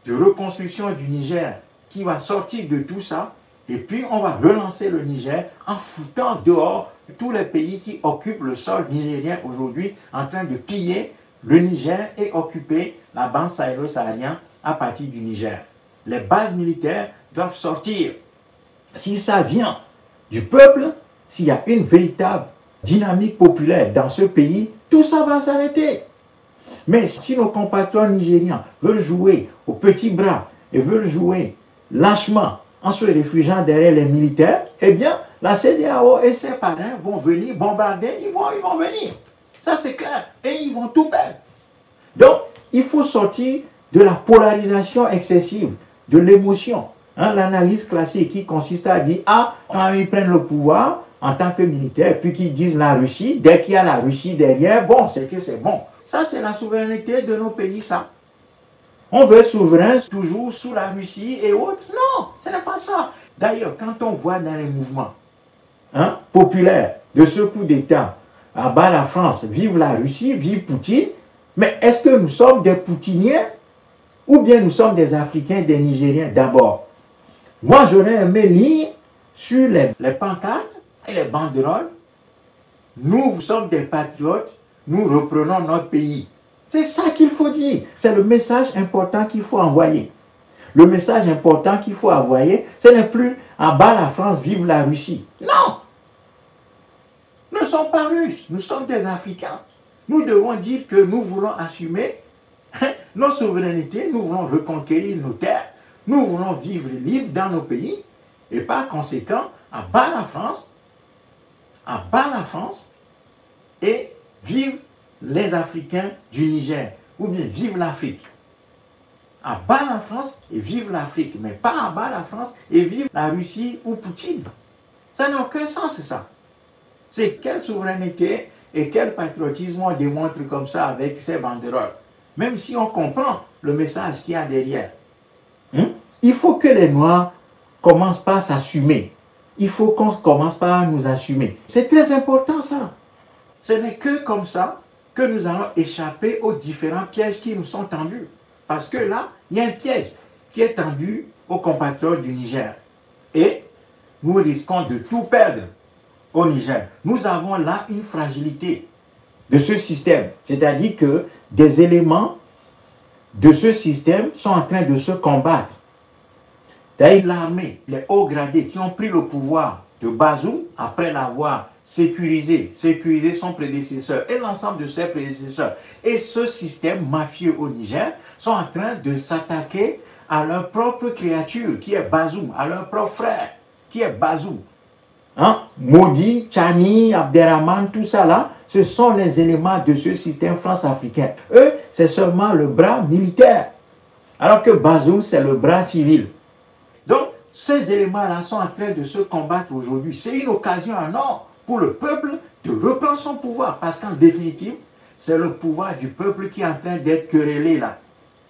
de reconstruction du Niger qui va sortir de tout ça. Et puis, on va relancer le Niger en foutant dehors tous les pays qui occupent le sol nigérien aujourd'hui, en train de piller le Niger et occuper la bande sahélo-saharienne à partir du Niger. Les bases militaires doivent sortir. Si ça vient du peuple, s'il y a une véritable dynamique populaire dans ce pays, tout ça va s'arrêter. Mais si nos compatriotes nigériens veulent jouer au petit bras et veulent jouer lâchement en se réfugiant derrière les militaires, eh bien, la CEDEAO et ses parrains vont venir bombarder, ils vont venir. Ça, c'est clair. Et ils vont tout perdre. Donc, il faut sortir de la polarisation excessive, de l'émotion. Hein, l'analyse classique qui consiste à dire, ah, quand ils prennent le pouvoir en tant que militaires, puis qu'ils disent la Russie, dès qu'il y a la Russie derrière, bon, c'est que c'est bon. Ça, c'est la souveraineté de nos pays, ça. On veut être souverain toujours sous la Russie et autres. Non, ce n'est pas ça. D'ailleurs, quand on voit dans les mouvements populaires de ce coup d'État, à bas la France, vive la Russie, vive Poutine, mais est-ce que nous sommes des Poutiniens ou bien nous sommes des Africains, des Nigériens d'abord? Moi, j'aurais aimé lire sur les pancartes et les banderoles, nous sommes des patriotes, nous reprenons notre pays. C'est ça qu'il faut dire. C'est le message important qu'il faut envoyer. Le message important qu'il faut envoyer, ce n'est plus en bas la France, vive la Russie. Non! Nous ne sommes pas Russes, nous sommes des Africains. Nous devons dire que nous voulons assumer nos souverainetés, nous voulons reconquérir nos terres, nous voulons vivre libres dans nos pays, et par conséquent, en bas la France, et vive les Africains du Niger, ou bien vive l'Afrique. En bas la France et vive l'Afrique, mais pas en bas la France et vive la Russie ou Poutine. Ça n'a aucun sens, ça. C'est quelle souveraineté et quel patriotisme on démontre comme ça avec ces banderoles. Même si on comprend le message qu'il y a derrière. Il faut que les Noirs commencent par s'assumer. Il faut qu'on commence par nous assumer. C'est très important, ça. Ce n'est que comme ça que nous allons échapper aux différents pièges qui nous sont tendus. Parce que là, il y a un piège qui est tendu aux compatriotes du Niger. Et nous risquons de tout perdre au Niger. Nous avons là une fragilité de ce système. C'est-à-dire que des éléments de ce système sont en train de se combattre. D'ailleurs, l'armée, les hauts gradés qui ont pris le pouvoir de Bazoum, après l'avoir sécurisé son prédécesseur et l'ensemble de ses prédécesseurs, et ce système mafieux au Niger, sont en train de s'attaquer à leur propre créature, qui est Bazoum, à leur propre frère, qui est Bazoum. Modi, Tchani, Abderrahman, tout ça là, ce sont les éléments de ce système france-africain. Eux, c'est seulement le bras militaire, alors que Bazoum, c'est le bras civil. Donc, ces éléments-là sont en train de se combattre aujourd'hui. C'est une occasion en or pour le peuple de reprendre son pouvoir, parce qu'en définitive, c'est le pouvoir du peuple qui est en train d'être querellé là.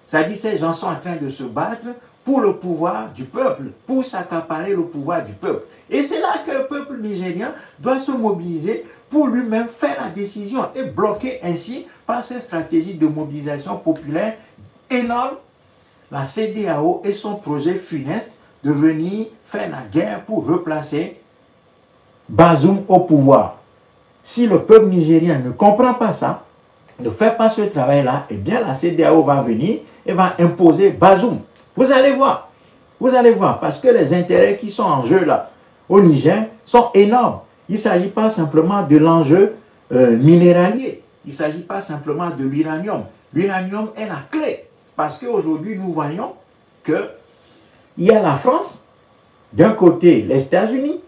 C'est-à-dire ces gens sont en train de se battre pour le pouvoir du peuple, pour s'accaparer le pouvoir du peuple. Et c'est là que le peuple nigérien doit se mobiliser pour lui-même faire la décision et bloquer ainsi, par cette stratégie de mobilisation populaire énorme, la CEDEAO et son projet funeste de venir faire la guerre pour replacer Bazoum au pouvoir. Si le peuple nigérien ne comprend pas ça, ne fait pas ce travail-là, eh bien la CEDEAO va venir et va imposer Bazoum. Vous allez voir. Vous allez voir, parce que les intérêts qui sont en jeu là, au Niger, sont énormes. Il ne s'agit pas simplement de l'enjeu minéralier. Il ne s'agit pas simplement de l'uranium. L'uranium est la clé. Parce qu'aujourd'hui, nous voyons qu'il y a la France, d'un côté les États-Unis,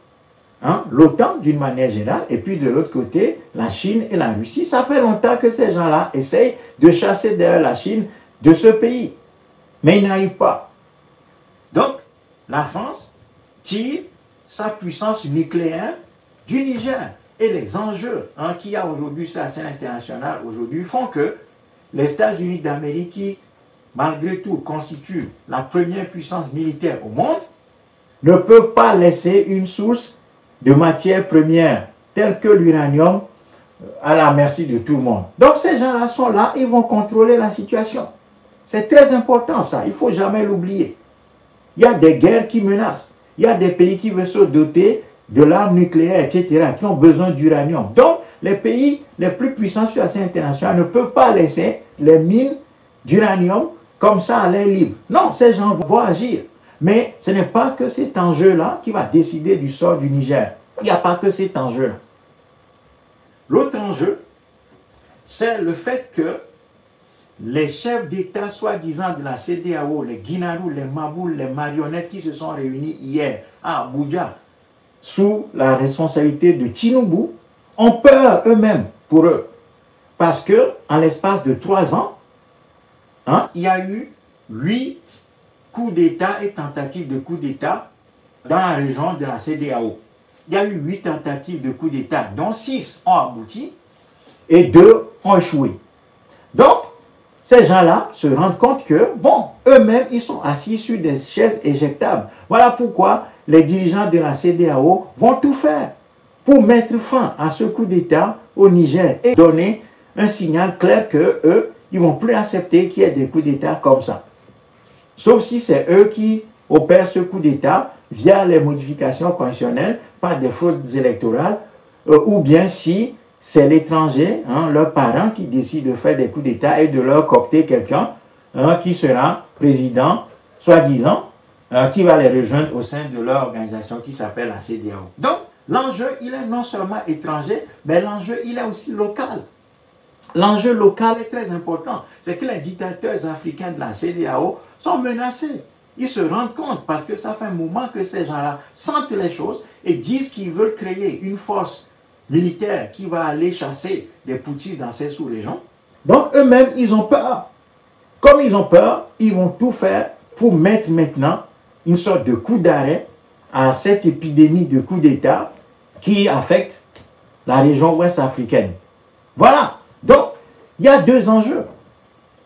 hein, l'OTAN d'une manière générale, et puis de l'autre côté, la Chine et la Russie. Ça fait longtemps que ces gens-là essayent de chasser derrière la Chine de ce pays. Mais ils n'arrivent pas. Donc, la France tire sa puissance nucléaire du Niger. Et les enjeux qu'il y a aujourd'hui sur la scène internationale aujourd'hui font que les États-Unis d'Amérique, qui malgré tout constituent la première puissance militaire au monde, ne peuvent pas laisser une source de matières premières telle que l'uranium à la merci de tout le monde. Donc ces gens-là sont là, ils vont contrôler la situation. C'est très important ça, il ne faut jamais l'oublier. Il y a des guerres qui menacent. Il y a des pays qui veulent se doter de l'arme nucléaire, etc., qui ont besoin d'uranium. Donc, les pays les plus puissants sur la scène internationale ne peuvent pas laisser les mines d'uranium comme ça à l'air libre. Non, ces gens vont agir. Mais ce n'est pas que cet enjeu-là qui va décider du sort du Niger. Il n'y a pas que cet enjeu-là. L'autre enjeu, c'est le fait que les chefs d'État soi-disant de la CEDEAO, les Guinarou, les Mabou, les marionnettes qui se sont réunis hier à Abuja sous la responsabilité de Tinubu, ont peur eux-mêmes pour eux. Parce que en l'espace de 3 ans, il y a eu 8 coups d'État et tentatives de coups d'État dans la région de la CEDEAO. Il y a eu 8 tentatives de coups d'État, dont 6 ont abouti et 2 ont échoué. Donc, ces gens-là se rendent compte que, bon, eux-mêmes, ils sont assis sur des chaises éjectables. Voilà pourquoi les dirigeants de la CEDEAO vont tout faire pour mettre fin à ce coup d'État au Niger et donner un signal clair que eux, ils ne vont plus accepter qu'il y ait des coups d'État comme ça. Sauf si c'est eux qui opèrent ce coup d'État via les modifications constitutionnelles par des fraudes électorales, ou bien si c'est l'étranger, leurs parents, qui décident de faire des coups d'État et de leur coopter quelqu'un qui sera président, soi-disant, qui va les rejoindre au sein de leur organisation qui s'appelle la CEDEAO. Donc, l'enjeu, il est non seulement étranger, mais l'enjeu, il est aussi local. L'enjeu local est très important. C'est que les dictateurs africains de la CEDEAO sont menacés. Ils se rendent compte parce que ça fait un moment que ces gens-là sentent les choses et disent qu'ils veulent créer une force militaire qui va aller chasser des putschistes dans ces sous-régions. Donc eux-mêmes, ils ont peur. Comme ils ont peur, ils vont tout faire pour mettre maintenant une sorte de coup d'arrêt à cette épidémie de coups d'État qui affecte la région ouest africaine. Voilà. Donc, il y a 2 enjeux.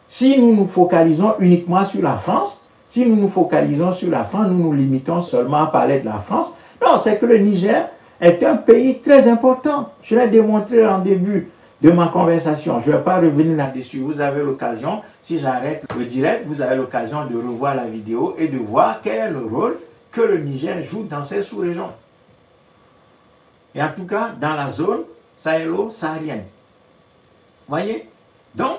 Si nous nous focalisons uniquement sur la France, si nous nous focalisons sur la France, nous nous limitons seulement à parler de la France. Non, c'est que le Niger est un pays très important. Je l'ai démontré en début de ma conversation. Je ne vais pas revenir là-dessus. Vous avez l'occasion, si j'arrête le direct, vous avez l'occasion de revoir la vidéo et de voir quel est le rôle que le Niger joue dans ces sous-régions. Et en tout cas, dans la zone sahélo-saharienne. Voyez? Donc,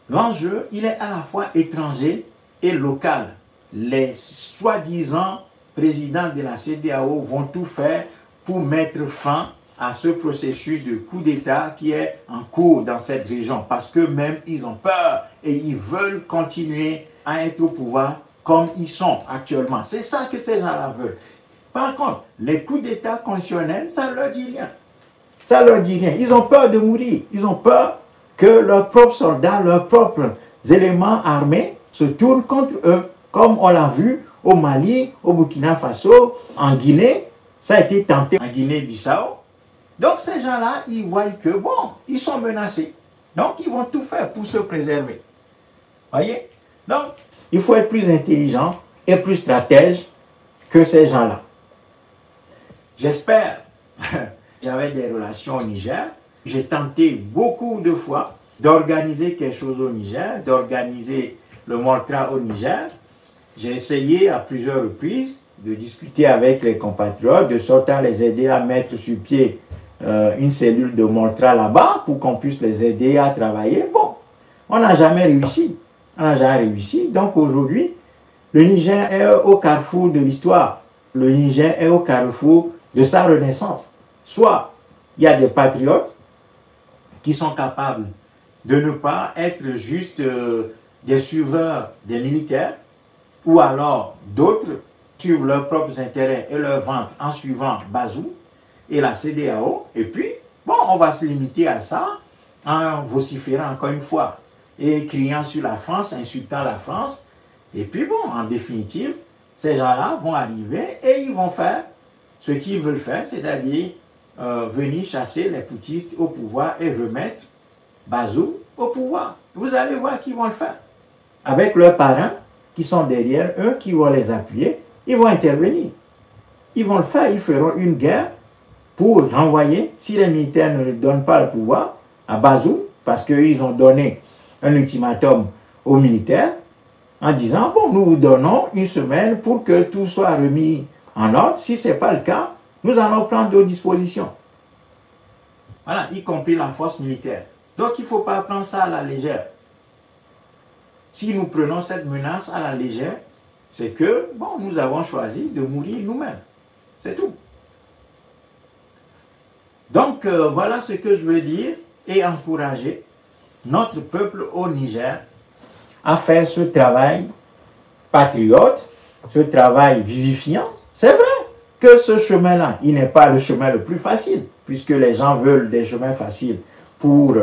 l'enjeu, il est à la fois étranger et local. Les soi-disant présidents de la CEDEAO vont tout faire pour mettre fin à ce processus de coup d'État qui est en cours dans cette région. Parce qu'eux-mêmes, ils ont peur et ils veulent continuer à être au pouvoir comme ils sont actuellement. C'est ça que ces gens-là veulent. Par contre, les coups d'État constitutionnels, ça ne leur dit rien. Ça ne leur dit rien. Ils ont peur de mourir. Ils ont peur que leurs propres soldats, leurs propres éléments armés se tournent contre eux. Comme on l'a vu au Mali, au Burkina Faso, en Guinée. Ça a été tenté en Guinée-Bissau. Donc ces gens-là, ils voient que, bon, ils sont menacés. Donc ils vont tout faire pour se préserver. Voyez? Donc, il faut être plus intelligent et plus stratège que ces gens-là. J'espère. J'avais des relations au Niger. J'ai tenté beaucoup de fois d'organiser quelque chose au Niger, d'organiser le Mortra au Niger. J'ai essayé à plusieurs reprises de discuter avec les compatriotes, de sorte à les aider à mettre sur pied une cellule de Mortra là-bas pour qu'on puisse les aider à travailler. Bon, on n'a jamais réussi. On n'a jamais réussi. Donc aujourd'hui, Le Niger est au carrefour de l'histoire. Le Niger est au carrefour de sa renaissance. Soit il y a des patriotes qui sont capables de ne pas être juste des suiveurs des militaires, ou alors d'autres suivent leurs propres intérêts et leur ventre en suivant Bazoum et la CEDEAO, et puis, bon, on va se limiter à ça en vociférant encore une fois et criant sur la France, insultant la France, et puis bon, en définitive, ces gens-là vont arriver et ils vont faire ce qu'ils veulent faire, c'est-à-dire venir chasser les poutistes au pouvoir et remettre Bazoum au pouvoir. Vous allez voir qu'ils vont le faire. Avec leurs parrains qui sont derrière eux, qui vont les appuyer, ils vont intervenir. Ils vont le faire, ils feront une guerre pour renvoyer, si les militaires ne donnent pas le pouvoir à Bazoum, parce qu'ils ont donné un ultimatum aux militaires, en disant, bon, nous vous donnons une semaine pour que tout soit remis en ordre. Si ce n'est pas le cas, nous allons prendre d'autres dispositions. Voilà, y compris la force militaire. Donc, il ne faut pas prendre ça à la légère. Si nous prenons cette menace à la légère, c'est que, bon, nous avons choisi de mourir nous-mêmes. C'est tout. Donc, voilà ce que je veux dire et encourager notre peuple au Niger à faire ce travail patriote, ce travail vivifiant. C'est vrai que ce chemin-là, il n'est pas le chemin le plus facile, puisque les gens veulent des chemins faciles pour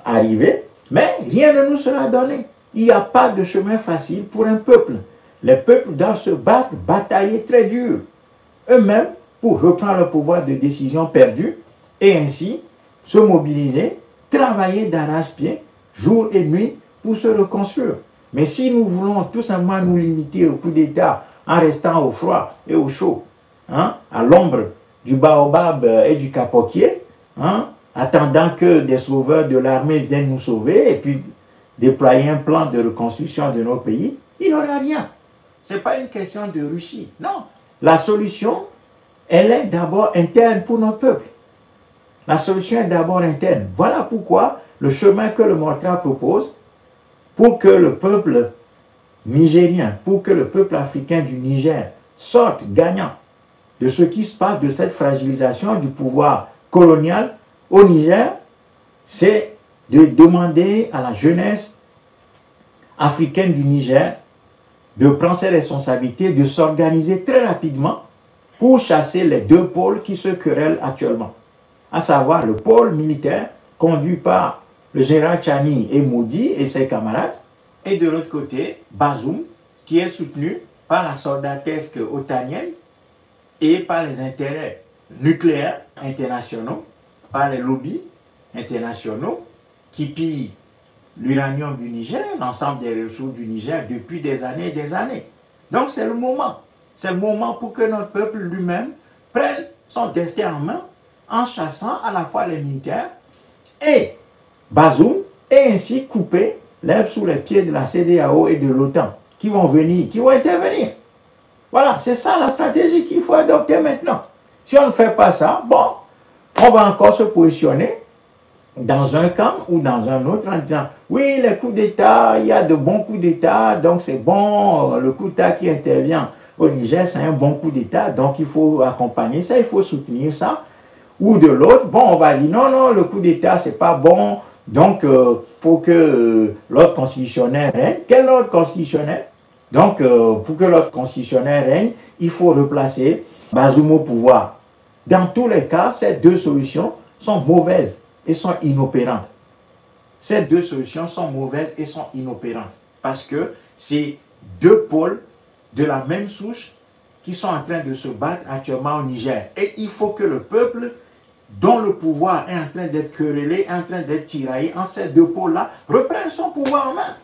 arriver, mais rien ne nous sera donné. Il n'y a pas de chemin facile pour un peuple. Les peuples doivent se battre, batailler très dur, eux-mêmes, pour reprendre le pouvoir de décision perdu, et ainsi se mobiliser, travailler d'arrache-pied, jour et nuit, pour se reconstruire. Mais si nous voulons tout simplement nous limiter au coup d'État en restant au froid et au chaud, hein, à l'ombre du baobab et du capoquier, hein, attendant que des sauveurs de l'armée viennent nous sauver et puis déployer un plan de reconstruction de nos pays, il n'y aura rien. Ce n'est pas une question de Russie. Non. La solution, elle est d'abord interne pour notre peuple. La solution est d'abord interne. Voilà pourquoi le chemin que le Mortra propose, pour que le peuple nigérien, pour que le peuple africain du Niger sorte gagnant de ce qui se passe, de cette fragilisation du pouvoir colonial au Niger, c'est de demander à la jeunesse africaine du Niger de prendre ses responsabilités, de s'organiser très rapidement pour chasser les deux pôles qui se querellent actuellement, à savoir le pôle militaire conduit par le général Tchani et Moudi et ses camarades, et de l'autre côté, Bazoum, qui est soutenu par la soldatesque otanienne et par les intérêts nucléaires internationaux, par les lobbies internationaux qui pillent l'uranium du Niger, l'ensemble des ressources du Niger depuis des années et des années. Donc c'est le moment. C'est le moment pour que notre peuple lui-même prenne son destin en main en chassant à la fois les militaires et Bazoum, et ainsi couper l'herbe sous les pieds de la CEDEAO et de l'OTAN, qui vont venir, qui vont intervenir. Voilà, c'est ça la stratégie qu'il faut adopter maintenant. Si on ne fait pas ça, bon, on va encore se positionner dans un camp ou dans un autre en disant, oui, les coups d'État, il y a de bons coups d'État, donc c'est bon, le coup d'État qui intervient au Niger, c'est un bon coup d'État, donc il faut accompagner ça, il faut soutenir ça. Ou de l'autre, bon, on va dire, non, non, le coup d'État, c'est pas bon, donc il faut que l'ordre constitutionnel règne. Quel ordre constitutionnel? Donc, pour que l'ordre constitutionnel règne, il faut replacer Bazoum au pouvoir. Dans tous les cas, ces deux solutions sont mauvaises et sont inopérantes. Ces deux solutions sont mauvaises et sont inopérantes parce que c'est deux pôles de la même souche qui sont en train de se battre actuellement au Niger. Et il faut que le peuple, dont le pouvoir est en train d'être querellé, en train d'être tiraillé en ces deux pôles-là, reprenne son pouvoir en main.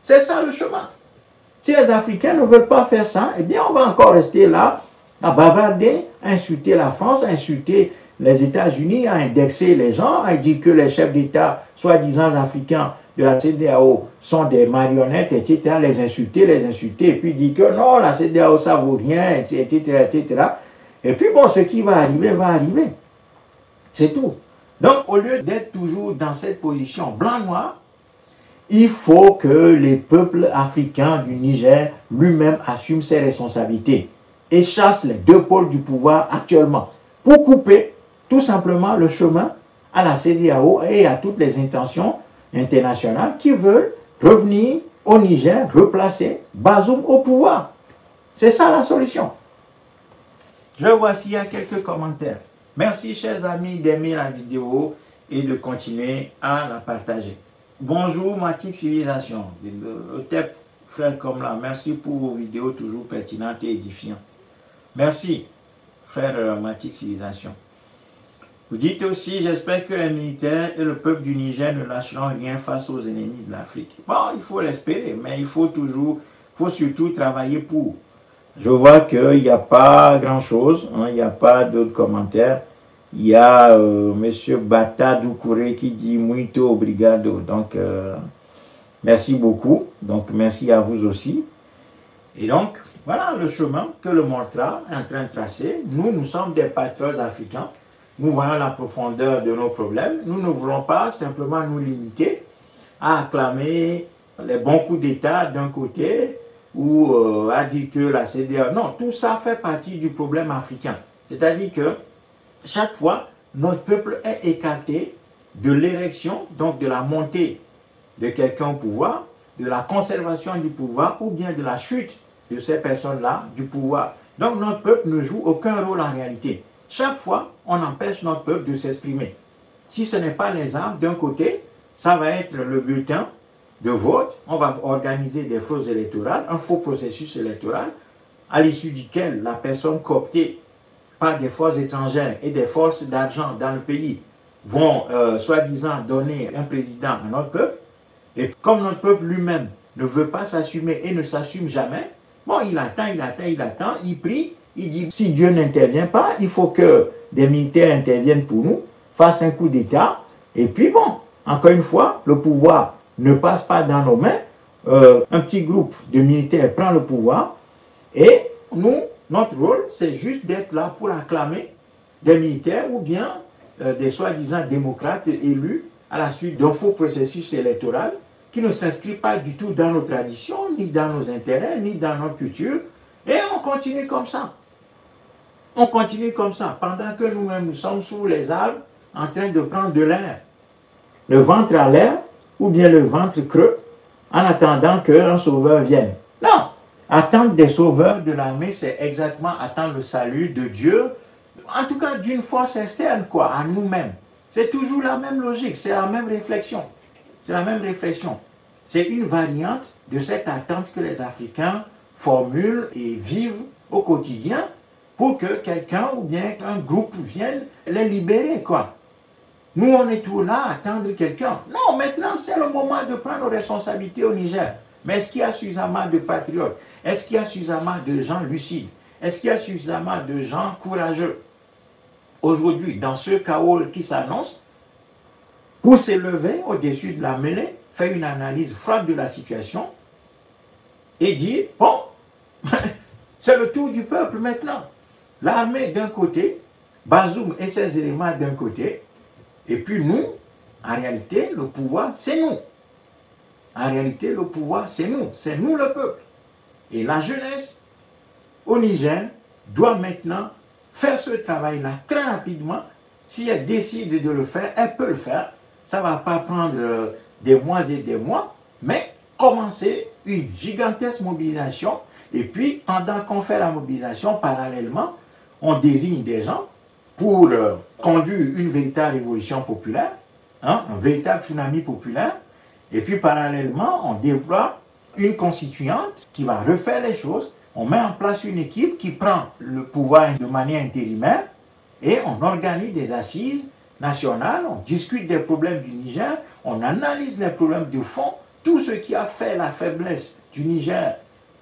C'est ça le chemin. Si les Africains ne veulent pas faire ça, eh bien on va encore rester là, à bavarder, à insulter la France, à insulter les États-Unis, à indexer les gens, à dire que les chefs d'État, soi-disant africains de la CEDEAO, sont des marionnettes, etc., les insulter, et puis dire que non, la CEDEAO, ça vaut rien, etc., etc. Et puis bon, ce qui va arriver. C'est tout. Donc, au lieu d'être toujours dans cette position blanc-noir, il faut que les peuples africains du Niger lui-même assument ses responsabilités et chassent les deux pôles du pouvoir actuellement pour couper tout simplement le chemin à la CEDEAO et à toutes les intentions internationales qui veulent revenir au Niger, replacer Bazoum au pouvoir. C'est ça la solution. Je vois s'il y a quelques commentaires. Merci chers amis d'aimer la vidéo et de continuer à la partager. Bonjour Matic Civilisation, le TEP frère comme là, merci pour vos vidéos toujours pertinentes et édifiantes. Merci frère Matic Civilisation. Vous dites aussi, j'espère que les militaires et le peuple du Niger ne lâcheront rien face aux ennemis de l'Afrique. Bon, il faut l'espérer, mais il faut surtout travailler pour. Je vois qu'il n'y a pas grand-chose, hein, il n'y a pas d'autres commentaires. Il y a M. Bata Doucouré qui dit « Muito obrigado ». Donc, merci beaucoup. Donc, merci à vous aussi. Et donc, voilà le chemin que le Montra est en train de tracer. Nous sommes des patriotes africains. Nous voyons la profondeur de nos problèmes. Nous ne voulons pas simplement nous limiter à acclamer les bons coups d'État d'un côté ou à dire que la CEDEAO... Non, tout ça fait partie du problème africain. C'est-à-dire que chaque fois, notre peuple est écarté de l'érection, donc de la montée de quelqu'un au pouvoir, de la conservation du pouvoir ou bien de la chute de ces personnes-là du pouvoir. Donc notre peuple ne joue aucun rôle en réalité. Chaque fois, on empêche notre peuple de s'exprimer. Si ce n'est pas les armes, d'un côté, ça va être le bulletin de vote, on va organiser des fausses électorales, un faux processus électoral, à l'issue duquel la personne cooptée par des forces étrangères et des forces d'argent dans le pays vont soi-disant donner un président à notre peuple. Et comme notre peuple lui-même ne veut pas s'assumer et ne s'assume jamais, bon, il attend, il prie, il dit si Dieu n'intervient pas, il faut que des militaires interviennent pour nous, fassent un coup d'État, et puis bon, encore une fois, le pouvoir ne passe pas dans nos mains, un petit groupe de militaires prend le pouvoir, et nous, notre rôle, c'est juste d'être là pour acclamer des militaires ou bien des soi-disant démocrates élus à la suite d'un faux processus électoral qui ne s'inscrit pas du tout dans nos traditions, ni dans nos intérêts, ni dans notre culture. Et on continue comme ça. On continue comme ça, pendant que nous-mêmes, nous sommes sous les arbres, en train de prendre de l'air. Le ventre à l'air, ou bien le ventre creux, en attendant qu'un sauveur vienne. Non! Attendre des sauveurs de l'armée, c'est exactement attendre le salut de Dieu, en tout cas d'une force externe, quoi, à nous-mêmes. C'est toujours la même logique, c'est la même réflexion. C'est la même réflexion. C'est une variante de cette attente que les Africains formulent et vivent au quotidien pour que quelqu'un ou bien un groupe vienne les libérer, quoi. Nous, on est tout là à attendre quelqu'un. Non, maintenant, c'est le moment de prendre nos responsabilités au Niger. Mais est-ce qu'il y a suffisamment de patriotes? Est-ce qu'il y a suffisamment de gens lucides? Est-ce qu'il y a suffisamment de gens courageux aujourd'hui, dans ce chaos qui s'annonce, pour s'élever au-dessus de la mêlée, faire une analyse froide de la situation et dire, bon, c'est le tour du peuple maintenant. L'armée d'un côté, Bazoum et ses éléments d'un côté, et puis nous, en réalité, le pouvoir, c'est nous. En réalité, le pouvoir, c'est nous le peuple. Et la jeunesse au Niger doit maintenant faire ce travail-là très rapidement. Si elle décide de le faire, elle peut le faire. Ça ne va pas prendre des mois et des mois, mais commencer une gigantesque mobilisation. Et puis, pendant qu'on fait la mobilisation, parallèlement, on désigne des gens pour conduire une véritable révolution populaire, hein, un véritable tsunami populaire. Et puis, parallèlement, on déploie une constituante qui va refaire les choses. On met en place une équipe qui prend le pouvoir de manière intérimaire et on organise des assises nationales, on discute des problèmes du Niger, on analyse les problèmes de fond, tout ce qui a fait la faiblesse du Niger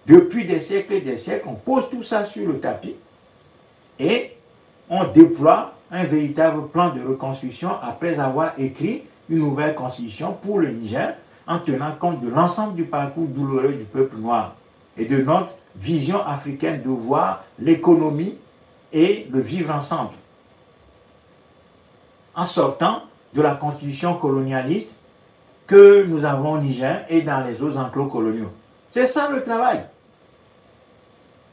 depuis des siècles et des siècles, on pose tout ça sur le tapis et on déploie un véritable plan de reconstruction après avoir écrit une nouvelle constitution pour le Niger en tenant compte de l'ensemble du parcours douloureux du peuple noir et de notre vision africaine de voir l'économie et le vivre ensemble. En sortant de la constitution colonialiste que nous avons au Niger et dans les autres enclos coloniaux. C'est ça le travail.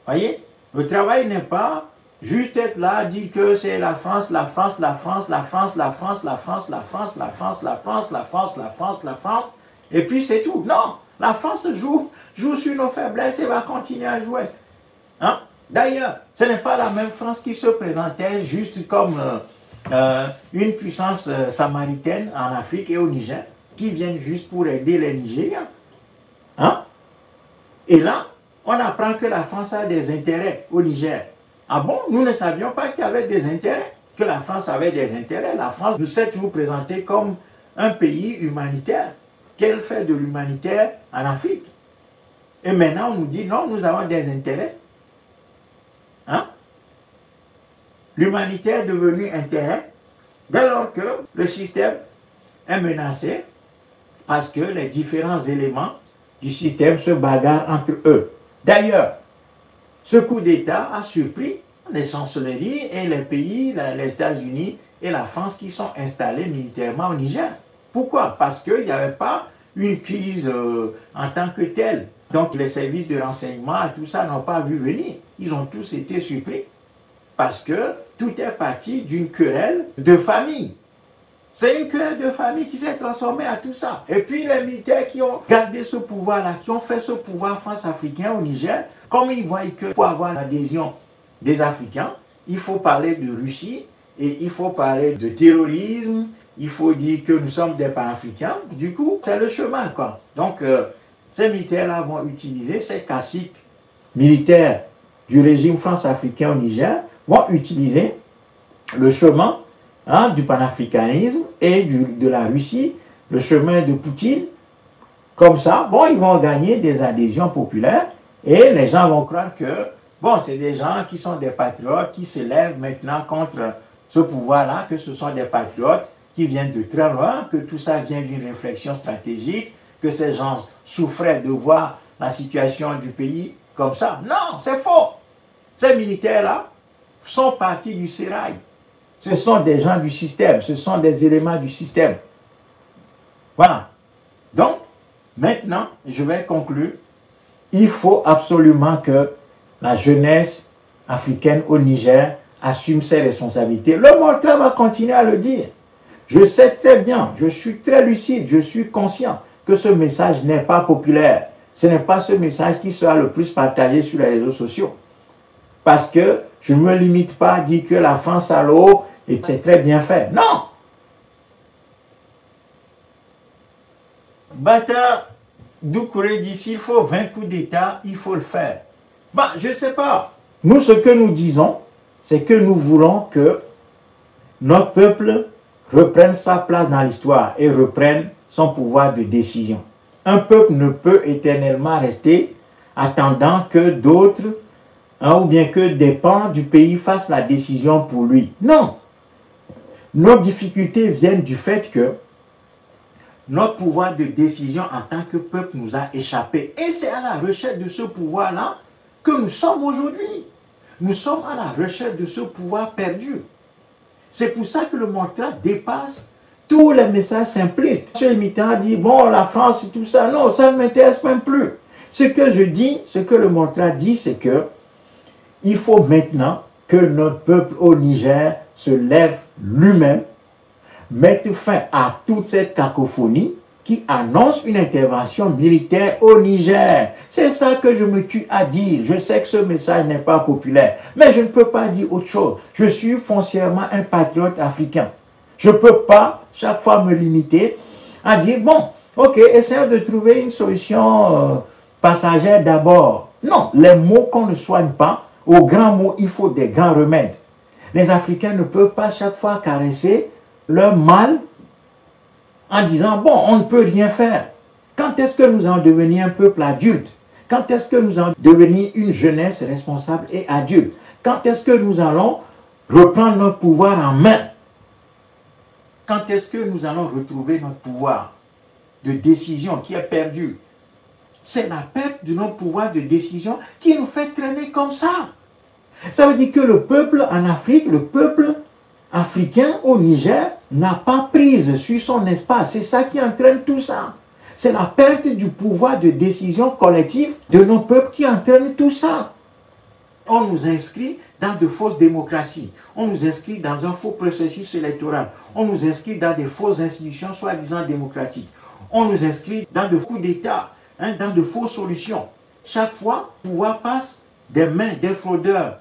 Voyez, le travail n'est pas juste être là, dire que c'est la France, la France, la France, la France, la France, la France, la France, la France, la France, la France, la France, la France, et puis c'est tout. Non, la France joue sur nos faiblesses et va continuer à jouer. Hein? D'ailleurs, ce n'est pas la même France qui se présentait juste comme une puissance samaritaine en Afrique et au Niger, qui viennent juste pour aider les Nigériens. Hein? Et là, on apprend que la France a des intérêts au Niger. Ah bon? Nous ne savions pas qu'il y avait des intérêts, que la France avait des intérêts. La France nous s'est toujours présentée comme un pays humanitaire. Qu'elle fait de l'humanitaire en Afrique? Et maintenant, on nous dit non, nous avons des intérêts. Hein? L'humanitaire est devenu intérêt dès lors que le système est menacé parce que les différents éléments du système se bagarrent entre eux. D'ailleurs, ce coup d'État a surpris les chancelleries et les pays, les États-Unis et la France qui sont installés militairement au Niger. Pourquoi? Parce qu'il n'y avait pas une crise en tant que telle. Donc les services de renseignement et tout ça n'ont pas vu venir. Ils ont tous été surpris. Parce que tout est parti d'une querelle de famille. C'est une querelle de famille qui s'est transformée à tout ça. Et puis les militaires qui ont gardé ce pouvoir-là, qui ont fait ce pouvoir France-africain au Niger, comme ils voient que pour avoir l'adhésion des Africains, il faut parler de Russie et il faut parler de terrorisme, il faut dire que nous sommes des Pan-Africains. Du coup, c'est le chemin, quoi. Donc, ces militaires-là vont utiliser ces classiques militaires du régime France-africain au Niger, vont utiliser le chemin du panafricanisme et de la Russie, le chemin de Poutine. Comme ça, bon, ils vont gagner des adhésions populaires et les gens vont croire que, bon, c'est des gens qui sont des patriotes, qui s'élèvent maintenant contre ce pouvoir-là, que ce sont des patriotes qui viennent de très loin, que tout ça vient d'une réflexion stratégique, que ces gens souffraient de voir la situation du pays comme ça. Non, c'est faux. Ces militaires-là sont partis du sérail. Ce sont des gens du système, ce sont des éléments du système. Voilà. Donc, maintenant, je vais conclure. Il faut absolument que la jeunesse africaine au Niger assume ses responsabilités. Le Montra va continuer à le dire. Je sais très bien, je suis très lucide, je suis conscient que ce message n'est pas populaire. Ce n'est pas ce message qui sera le plus partagé sur les réseaux sociaux. Parce que je ne me limite pas à dire que la France a l'eau et c'est très bien fait. Non! Bata Doucouré dit s'il faut 20 coups d'État, il faut le faire. Bah, je ne sais pas. Nous, ce que nous disons, c'est que nous voulons que notre peuple reprenne sa place dans l'histoire et reprenne son pouvoir de décision. Un peuple ne peut éternellement rester attendant que d'autres, ou bien que des pans du pays fassent la décision pour lui. Non. Nos difficultés viennent du fait que notre pouvoir de décision en tant que peuple nous a échappé. Et c'est à la recherche de ce pouvoir-là que nous sommes aujourd'hui. Nous sommes à la recherche de ce pouvoir perdu. C'est pour ça que le Montra dépasse tous les messages simplistes. Ce militant dit, bon, la France et tout ça, non, ça ne m'intéresse même plus. Ce que je dis, ce que le Montra dit, c'est que il faut maintenant que notre peuple au Niger se lève lui-même, mette fin à toute cette cacophonie qui annonce une intervention militaire au Niger. C'est ça que je me tue à dire. Je sais que ce message n'est pas populaire, mais je ne peux pas dire autre chose. Je suis foncièrement un patriote africain. Je ne peux pas chaque fois me limiter à dire, bon, ok, essayons de trouver une solution passagère d'abord. Non, les mots qu'on ne soigne pas, aux grands mots, il faut des grands remèdes. Les Africains ne peuvent pas chaque fois caresser leur mal en disant, bon, on ne peut rien faire. Quand est-ce que nous allons devenir un peuple adulte? Quand est-ce que nous allons devenir une jeunesse responsable et adulte? Quand est-ce que nous allons reprendre notre pouvoir en main? Quand est-ce que nous allons retrouver notre pouvoir de décision qui est perdu? C'est la perte de notre pouvoir de décision qui nous fait traîner comme ça. Ça veut dire que le peuple en Afrique, le peuple africain au Niger n'a pas prise sur son espace. C'est ça qui entraîne tout ça. C'est la perte du pouvoir de décision collective de nos peuples qui entraîne tout ça. On nous inscrit dans de fausses démocraties. On nous inscrit dans un faux processus électoral. On nous inscrit dans des fausses institutions soi-disant démocratiques. On nous inscrit dans de coups d'État, dans de fausses solutions. Chaque fois, le pouvoir passe des mains des fraudeurs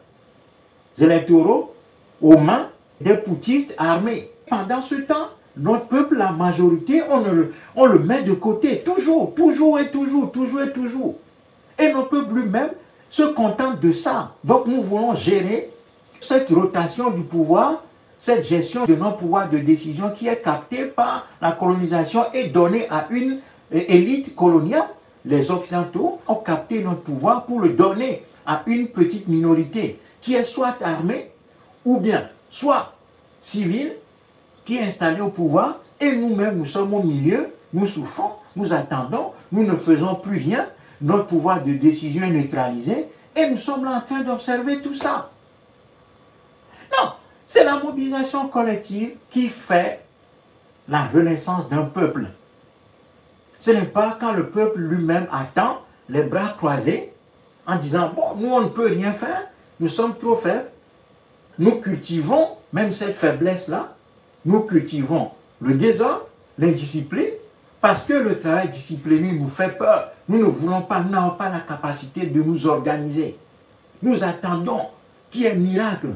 électoraux aux mains des poutistes armés. Pendant ce temps, notre peuple, la majorité, on le met de côté, toujours. Et notre peuple lui-même se contente de ça. Donc nous voulons gérer cette rotation du pouvoir, cette gestion de nos pouvoirs de décision qui est captée par la colonisation et donnée à une élite coloniale. Les Occidentaux ont capté notre pouvoir pour le donner à une petite minorité qui est soit armée ou bien soit civile, qui est installée au pouvoir, et nous-mêmes, nous sommes au milieu, nous souffrons, nous attendons, nous ne faisons plus rien, notre pouvoir de décision est neutralisé, et nous sommes là en train d'observer tout ça. Non, c'est la mobilisation collective qui fait la renaissance d'un peuple. Ce n'est pas quand le peuple lui-même attend les bras croisés en disant, bon, nous on ne peut rien faire, nous sommes trop faibles, nous cultivons même cette faiblesse-là, nous cultivons le désordre, l'indiscipline, parce que le travail discipliné nous fait peur. Nous ne voulons pas, nous n'avons pas la capacité de nous organiser. Nous attendons qu'il y ait un miracle.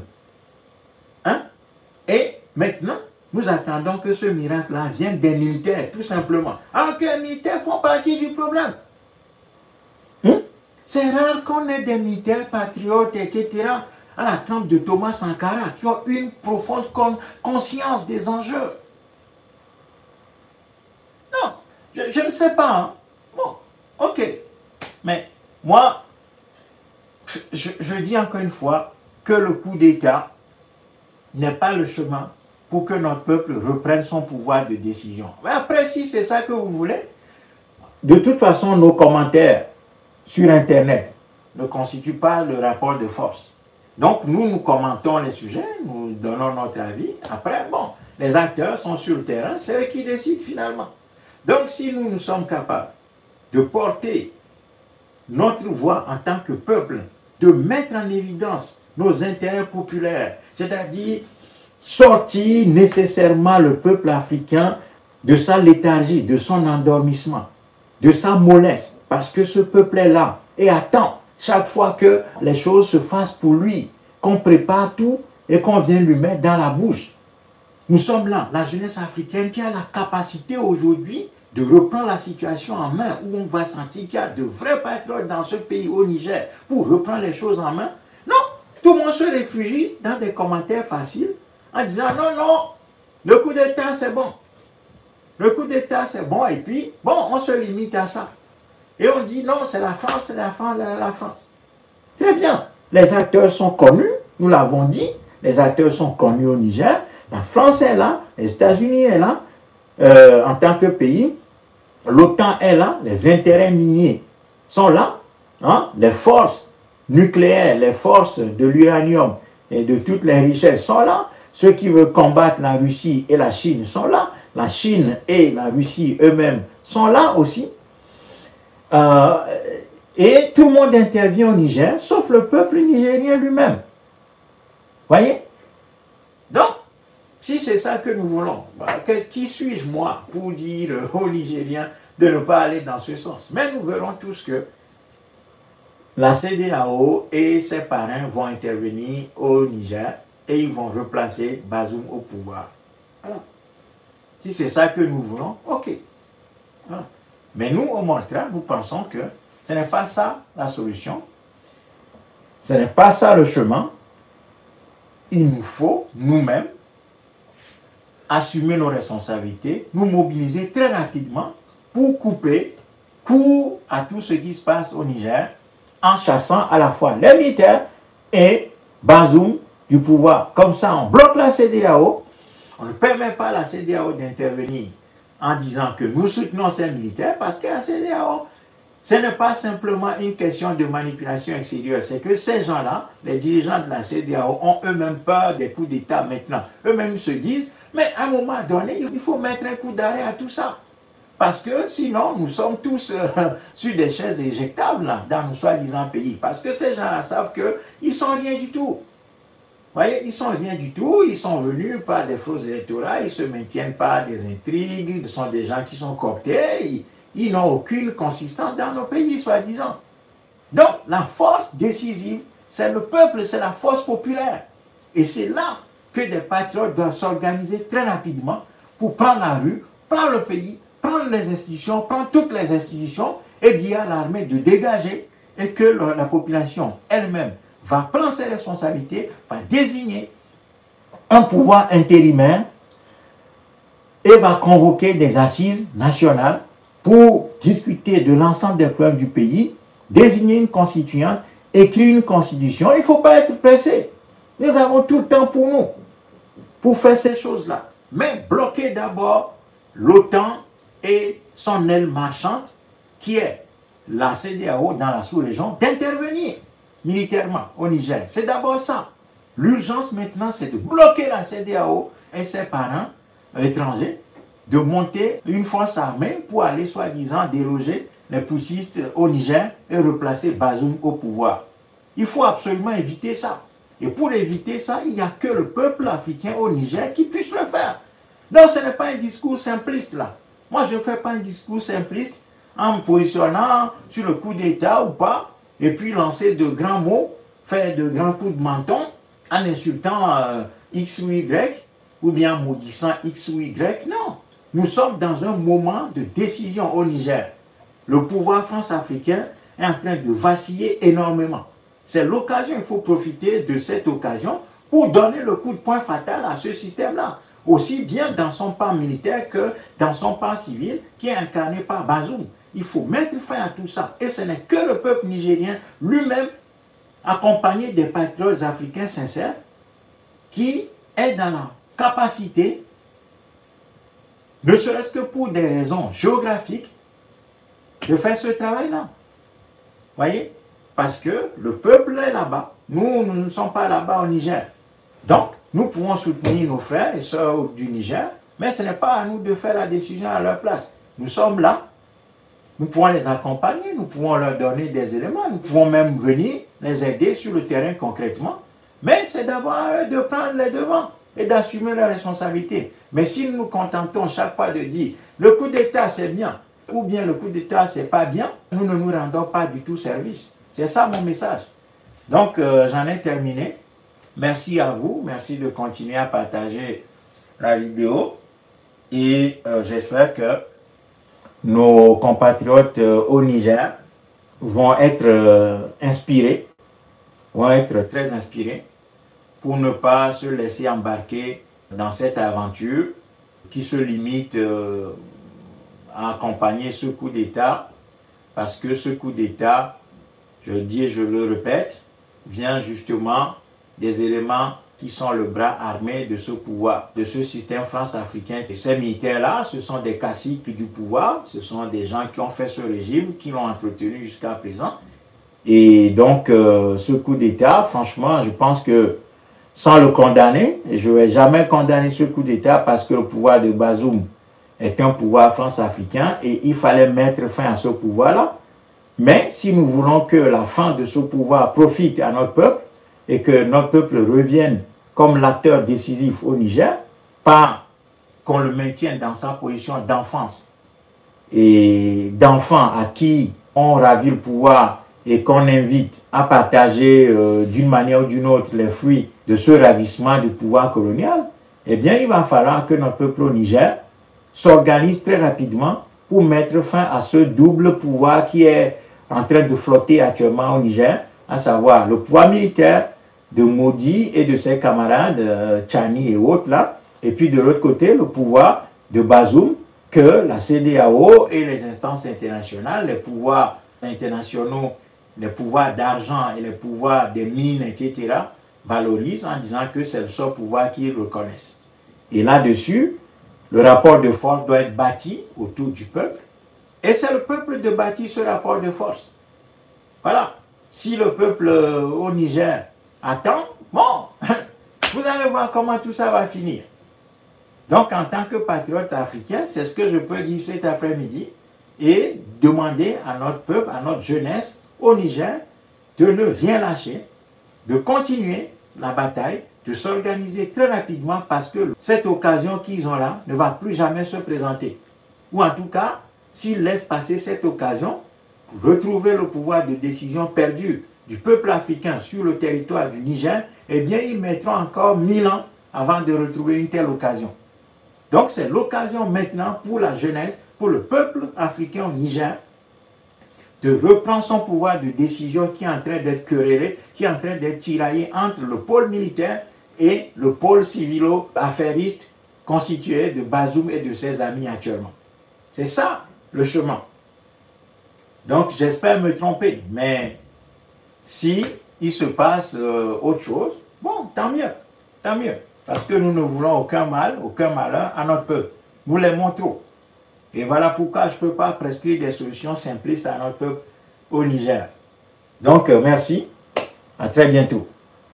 Et maintenant, nous attendons que ce miracle-là vienne des militaires, tout simplement. Alors que les militaires font partie du problème. C'est rare qu'on ait des militaires patriotes, etc., à la trempe de Thomas Sankara, qui ont une profonde conscience des enjeux. Non, je ne sais pas. Bon, ok. Mais moi, je dis encore une fois que le coup d'État n'est pas le chemin pour que notre peuple reprenne son pouvoir de décision. Mais après, si c'est ça que vous voulez, de toute façon, nos commentaires sur Internet ne constituent pas le rapport de force. Donc, nous commentons les sujets, nous donnons notre avis. Après, bon, les acteurs sont sur le terrain, c'est eux qui décident finalement. Donc, si nous sommes capables de porter notre voix en tant que peuple, de mettre en évidence nos intérêts populaires, c'est-à-dire sortir nécessairement le peuple africain de sa léthargie, de son endormissement, de sa mollesse, parce que ce peuple est là et attend chaque fois que les choses se fassent pour lui, qu'on prépare tout et qu'on vient lui mettre dans la bouche. Nous sommes là, la jeunesse africaine qui a la capacité aujourd'hui de reprendre la situation en main, où on va sentir qu'il y a de vrais patriotes dans ce pays, au Niger, pour reprendre les choses en main. Non, tout le monde se réfugie dans des commentaires faciles en disant non, non, le coup d'État c'est bon. Le coup d'État c'est bon, et puis, bon, on se limite à ça. Et on dit non, c'est la France, c'est la France, la France. Très bien, les acteurs sont connus, nous l'avons dit, les acteurs sont connus au Niger, la France est là, les États-Unis est là, en tant que pays, l'OTAN est là, les intérêts miniers sont là, les forces nucléaires, les forces de l'uranium et de toutes les richesses sont là, ceux qui veulent combattre la Russie et la Chine sont là, la Chine et la Russie eux-mêmes sont là aussi. Et tout le monde intervient au Niger, sauf le peuple nigérien lui-même. Voyez? Donc, si c'est ça que nous voulons, qui suis-je moi pour dire aux Nigériens de ne pas aller dans ce sens? Mais nous verrons tous que la CEDEAO et ses parrains vont intervenir au Niger et ils vont replacer Bazoum au pouvoir. Voilà. Si c'est ça que nous voulons, ok. Voilà. Mais nous, au Montra, nous pensons que ce n'est pas ça la solution. Ce n'est pas ça le chemin. Il nous faut, nous-mêmes, assumer nos responsabilités, nous mobiliser très rapidement pour couper court à tout ce qui se passe au Niger en chassant à la fois les militaires et Bazoum du pouvoir. Comme ça, on bloque la CEDEAO, on ne permet pas à la CEDEAO d'intervenir en disant que nous soutenons ces militaires parce que la CEDEAO Ce n'est pas simplement une question de manipulation extérieure, c'est que ces gens-là, les dirigeants de la CEDEAO, ont eux-mêmes peur des coups d'État maintenant. Eux-mêmes se disent, mais à un moment donné, il faut mettre un coup d'arrêt à tout ça. Parce que sinon, nous sommes tous sur des chaises éjectables là, dans nos soi-disant pays. Parce que ces gens-là savent qu'ils ne sont rien du tout. Vous voyez, ils ne sont rien du tout, ils sont venus par des fausses électorales, ils ne se maintiennent pas des intrigues, ce sont des gens qui sont cooptés, ils n'ont aucune consistance dans nos pays, soi-disant. Donc, la force décisive, c'est le peuple, c'est la force populaire. Et c'est là que des patriotes doivent s'organiser très rapidement pour prendre la rue, prendre le pays, prendre les institutions, prendre toutes les institutions et dire à l'armée de dégager et que la population elle-même va prendre ses responsabilités, va désigner un pouvoir intérimaire et va convoquer des assises nationales pour discuter de l'ensemble des problèmes du pays, désigner une constituante, écrire une constitution. Il ne faut pas être pressé. Nous avons tout le temps pour nous, pour faire ces choses-là. Mais bloquer d'abord l'OTAN et son aile marchande, qui est la CEDEAO dans la sous-région, d'intervenir militairement au Niger. C'est d'abord ça. L'urgence maintenant, c'est de bloquer la CEDEAO et ses parents étrangers, de monter une force armée pour aller soi-disant déloger les putschistes au Niger et replacer Bazoum au pouvoir. Il faut absolument éviter ça. Et pour éviter ça, il n'y a que le peuple africain au Niger qui puisse le faire. Donc ce n'est pas un discours simpliste là. Moi je ne fais pas un discours simpliste en me positionnant sur le coup d'État ou pas, et puis lancer de grands mots, faire de grands coups de menton en insultant X ou Y, ou bien maudissant X ou Y. Non, nous sommes dans un moment de décision au Niger. Le pouvoir france-africain est en train de vaciller énormément. C'est l'occasion, il faut profiter de cette occasion pour donner le coup de poing fatal à ce système-là. Aussi bien dans son pan militaire que dans son pan civil qui est incarné par Bazoum. Il faut mettre fin à tout ça. Et ce n'est que le peuple nigérien lui-même, accompagné des patriotes africains sincères, qui est dans la capacité, ne serait-ce que pour des raisons géographiques, de faire ce travail-là. Voyez? Parce que le peuple est là-bas. Nous ne sommes pas là-bas au Niger. Donc, nous pouvons soutenir nos frères et sœurs du Niger, mais ce n'est pas à nous de faire la décision à leur place. Nous sommes là. Nous pouvons les accompagner, nous pouvons leur donner des éléments, nous pouvons même venir les aider sur le terrain concrètement. Mais c'est d'abord à eux de prendre les devants et d'assumer leurs responsabilités. Mais si nous nous contentons chaque fois de dire le coup d'État c'est bien, ou bien le coup d'État c'est pas bien, nous ne nous rendons pas du tout service. C'est ça mon message. Donc j'en ai terminé. Merci à vous, merci de continuer à partager la vidéo et j'espère que nos compatriotes au Niger vont être inspirés, vont être très inspirés pour ne pas se laisser embarquer dans cette aventure qui se limite à accompagner ce coup d'État, parce que ce coup d'État, je dis et je le répète, vient justement des éléments qui sont le bras armé de ce pouvoir, de ce système france-africain. Et ces militaires-là, ce sont des caciques du pouvoir, ce sont des gens qui ont fait ce régime, qui l'ont entretenu jusqu'à présent. Et donc, ce coup d'État, franchement, je pense que sans le condamner, et je ne vais jamais condamner ce coup d'État parce que le pouvoir de Bazoum est un pouvoir france-africain et il fallait mettre fin à ce pouvoir-là. Mais si nous voulons que la fin de ce pouvoir profite à notre peuple et que notre peuple revienne comme l'acteur décisif au Niger, pas qu'on le maintienne dans sa position d'enfance et d'enfant à qui on ravit le pouvoir et qu'on invite à partager d'une manière ou d'une autre les fruits de ce ravissement du pouvoir colonial, eh bien il va falloir que notre peuple au Niger s'organise très rapidement pour mettre fin à ce double pouvoir qui est en train de flotter actuellement au Niger, à savoir le pouvoir militaire de Modi et de ses camarades, Tchani et autres là, et puis de l'autre côté, le pouvoir de Bazoum, que la CEDEAO et les instances internationales, les pouvoirs internationaux, les pouvoirs d'argent et les pouvoirs des mines, etc., valorisent en disant que c'est le seul pouvoir qu'ils reconnaissent. Et là-dessus, le rapport de force doit être bâti autour du peuple, Et c'est le peuple de bâtir ce rapport de force. Voilà. Si le peuple au Niger attend, bon, vous allez voir comment tout ça va finir. Donc, en tant que patriote africain, c'est ce que je peux dire cet après-midi et demander à notre peuple, à notre jeunesse au Niger, de ne rien lâcher, de continuer la bataille, de s'organiser très rapidement parce que cette occasion qu'ils ont là ne va plus jamais se présenter. Ou en tout cas, s'ils laissent passer cette occasion, retrouver le pouvoir de décision perdu du peuple africain sur le territoire du Niger, eh bien, ils mettront encore 1000 ans avant de retrouver une telle occasion. Donc, c'est l'occasion maintenant pour la jeunesse, pour le peuple africain au Niger, de reprendre son pouvoir de décision qui est en train d'être querellé, qui est en train d'être tiraillé entre le pôle militaire et le pôle civilo-affairiste constitué de Bazoum et de ses amis actuellement. C'est ça le chemin. Donc j'espère me tromper, mais si il se passe autre chose, bon, tant mieux, tant mieux. Parce que nous ne voulons aucun mal, aucun malheur à notre peuple. Nous l'aimons trop. Et voilà pourquoi je ne peux pas prescrire des solutions simplistes à notre peuple au Niger. Donc merci, à très bientôt.